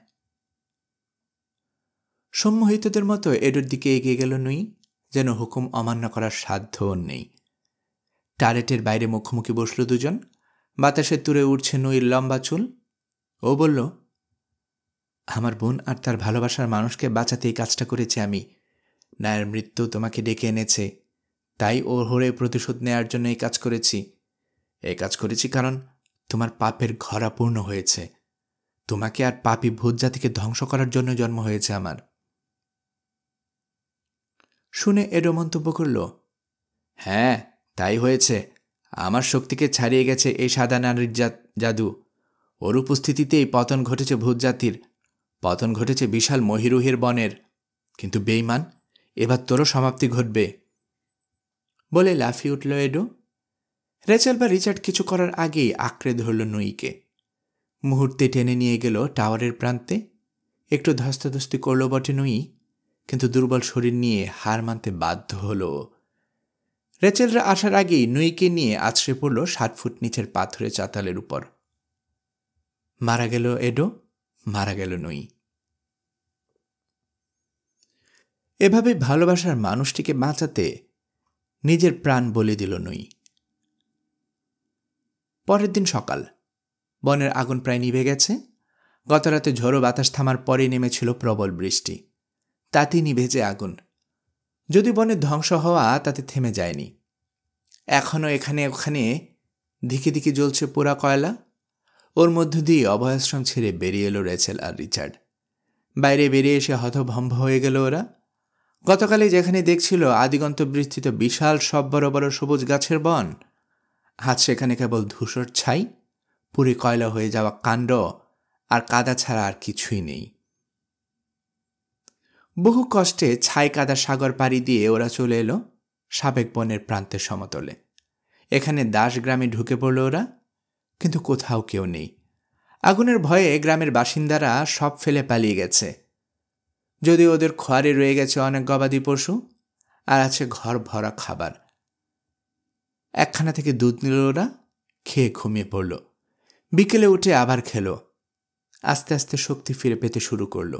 Speaker 1: সম্মোহিতদের মতো এডোর দিকে এগিয়ে গেল নুই, যেন হুকুম অমান্য করার সাধ্য ওর নেই। টারেটের বাইরে মুখোমুখি বসল দুজন। বাতাসে তুড়ে উঠছে নুইর লম্বা চুল। ও বলল, আমার বোন আর তার ভালোবাসার মানুষকে বাঁচাতে এই কাজটা করেছি আমি। নায়ের মৃত্যু তোমাকে ডেকে এনেছে, তাই ওর হরে প্রতিশোধ নেয়ার জন্য এই কাজ করেছি। এই কাজ করেছি কারণ তোমার পাপের ঘরা পূর্ণ হয়েছে। তোমাকে আর পাপী ভূত জাতিকে ধ্বংস করার জন্য জন্ম হয়েছে আমার। শুনে এডো মন্তব্য করল, হ্যাঁ তাই হয়েছে। আমার শক্তিকে ছাড়িয়ে গেছে এই সাদা নারীর জাদু। ওর উপস্থিতিতেই পতন ঘটেছে ভূত জাতির, পতন ঘটেছে বিশাল মহিরুহের বনের। কিন্তু বেঈমান, এবার তোরও সমাপ্তি ঘটবে। বলে লাফিয়ে উঠল এডো। রেচেল বা রিচার্ড কিছু করার আগেই আঁকড়ে ধরল নুইকে। মুহূর্তে টেনে নিয়ে গেল টাওয়ারের প্রান্তে। একটু ধস্তাধস্তি করল বটে নুই, কিন্তু দুর্বল শরীর নিয়ে হার মানতে বাধ্য হল। রেচেলরা আসার আগেই নুইকে নিয়ে আছড়ে পড়ল 7 ফুট নিচের পাথরের চাতালের উপর। মারা গেল এডো, মারা গেল নুই। এভাবে ভালোবাসার মানুষটিকে বাঁচাতে নিজের প্রাণ বলি দিল নুই। পরের দিন সকাল। বনের আগুন প্রায় নিভে গেছে। গতরাতে ঝড়ো বাতাস থামার পরে নেমেছিল প্রবল বৃষ্টি। তাতেই নিভেছে আগুন। যদি বনের ধ্বংস হওয়া তাতে থেমে যায়নি। এখনও এখানে ওখানে দিকে দিকে জ্বলছে পোড়া কয়লা। ওর মধ্য দিয়ে অভয়াশ্রম ছেড়ে বেরিয়ে এলো রেচেল আর রিচার্ড। বাইরে বেরিয়ে এসে হতভম্ব হয়ে গেল ওরা। গতকালে যেখানে দেখছিল আদিগন্ত বিস্তৃত বিশাল সব বড় বড় সবুজ গাছের বন, আজ সেখানে কেবল ধূসর ছাই, পুরে কয়লা হয়ে যাওয়া কাণ্ড আর কাদা ছাড়া আর কিছুই নেই। বহু কষ্টে ছাই কাদা সাগর পাড়ি দিয়ে ওরা চলে এলো সাবেক বনের প্রান্তের সমতলে। এখানে দাসগ্রামে ঢুকে পড়ল ওরা, কিন্তু কোথাও কেউ নেই। আগুনের ভয়ে গ্রামের বাসিন্দারা সব ফেলে পালিয়ে গেছে। যদিও ওদের খোয়ারে রয়ে গেছে অনেক গবাদি পশু, আর আছে ঘর ভরা খাবার। একখানা থেকে দুধ নিল ওরা, খেয়ে ঘুমিয়ে পড়ল। বিকেলে উঠে আবার খেল। আস্তে আস্তে শক্তি ফিরে পেতে শুরু করল।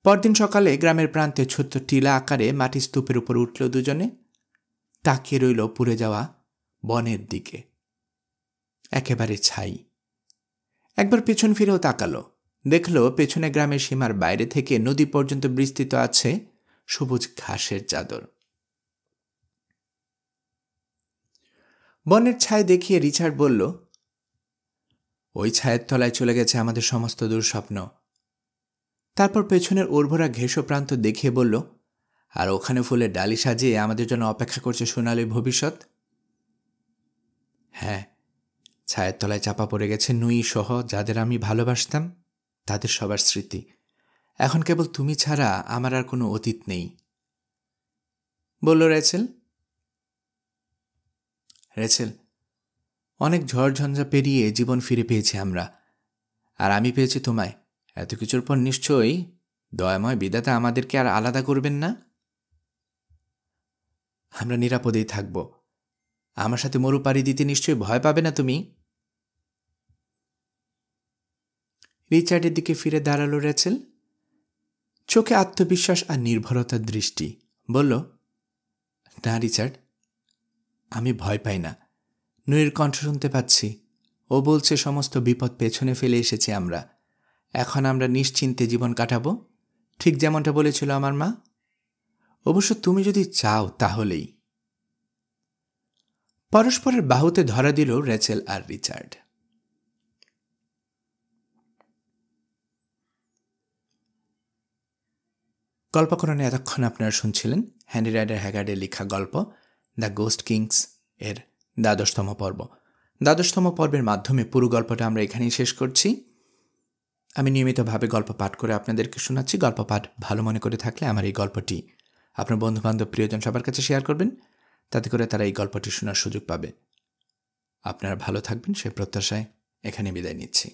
Speaker 1: পরদিন সকালে গ্রামের প্রান্তে ছোট্ট টিলা আকারে মাটি স্তূপের উপর উঠল দুজনে। তাকিয়ে রইল পুড়ে যাওয়া বনের দিকে। একেবারে ছাই। একবার পেছন ফিরেও তাকালো। দেখল পেছনে গ্রামের সীমার বাইরে থেকে নদী পর্যন্ত বিস্তৃত আছে সবুজ ঘাসের চাদর। বনের ছায় দেখিয়ে রিচার্ড বলল, ওই ছায়ের তলায় চলে গেছে আমাদের সমস্ত দুঃস্বপ্ন। তারপর পেছনের উর্বরা ঘেঁষো প্রান্ত দেখিয়ে বলল, আর ওখানে ফুলের ডালি সাজিয়ে আমাদের জন্য অপেক্ষা করছে সোনালি ভবিষ্যৎ। হ্যাঁ, ছায়ের তলায় চাপা পড়ে গেছে নুই সহ যাদের আমি ভালোবাসতাম, তাদের সবার স্মৃতি। এখন কেবল তুমি ছাড়া আমার আর কোনো অতীত নেই, বলল রেচেল। রেচেল, অনেক ঝড়ঝঞ্ঝা পেরিয়ে জীবন ফিরে পেয়েছি আমরা, আর আমি পেয়েছি তোমায়। এত কিছুর পর নিশ্চয়ই দয়াময় বিধাতা আমাদেরকে আর আলাদা করবেন না। আমরা নিরাপদেই থাকব। আমার সাথে মরু পাড়ি দিতে নিশ্চয়ই ভয় পাবে না তুমি। রিচার্ডের দিকে ফিরে দাঁড়ালো রেচেল। চোখে আত্মবিশ্বাস আর নির্ভরতার দৃষ্টি। বলল, না রিচার্ড, আমি ভয় পাই না। নুইয়ের কণ্ঠ শুনতে পাচ্ছি। ও বলছে সমস্ত বিপদ পেছনে ফেলে এসেছি আমরা। এখন আমরা নিশ্চিন্তে জীবন কাটাবো, ঠিক যেমনটা বলেছিল আমার মা। অবশ্য তুমি যদি চাও তাহলেই। পরস্পরের বাহুতে ধরা দিল রেচেল আর রিচার্ড। গল্পকরণে এতক্ষণ আপনারা শুনছিলেন হেনরি রাইডার হ্যাগার্ডের লেখা গল্প দ্য গোস্ট কিংস এর ১২তম পর্ব। ১২তম পর্বের মাধ্যমে পুরো গল্পটা আমরা এখানেই শেষ করছি। আমি নিয়মিতভাবে গল্প পাঠ করে আপনাদেরকে শোনাচ্ছি। গল্প পাঠ ভালো মনে করে থাকলে আমার এই গল্পটি আপনার বন্ধুবান্ধব প্রিয়জন সবার কাছে শেয়ার করবেন, তাতে করে তারা এই গল্পটি শোনার সুযোগ পাবে। আপনারা ভালো থাকবেন সে প্রত্যাশায় এখানে বিদায় নিচ্ছি।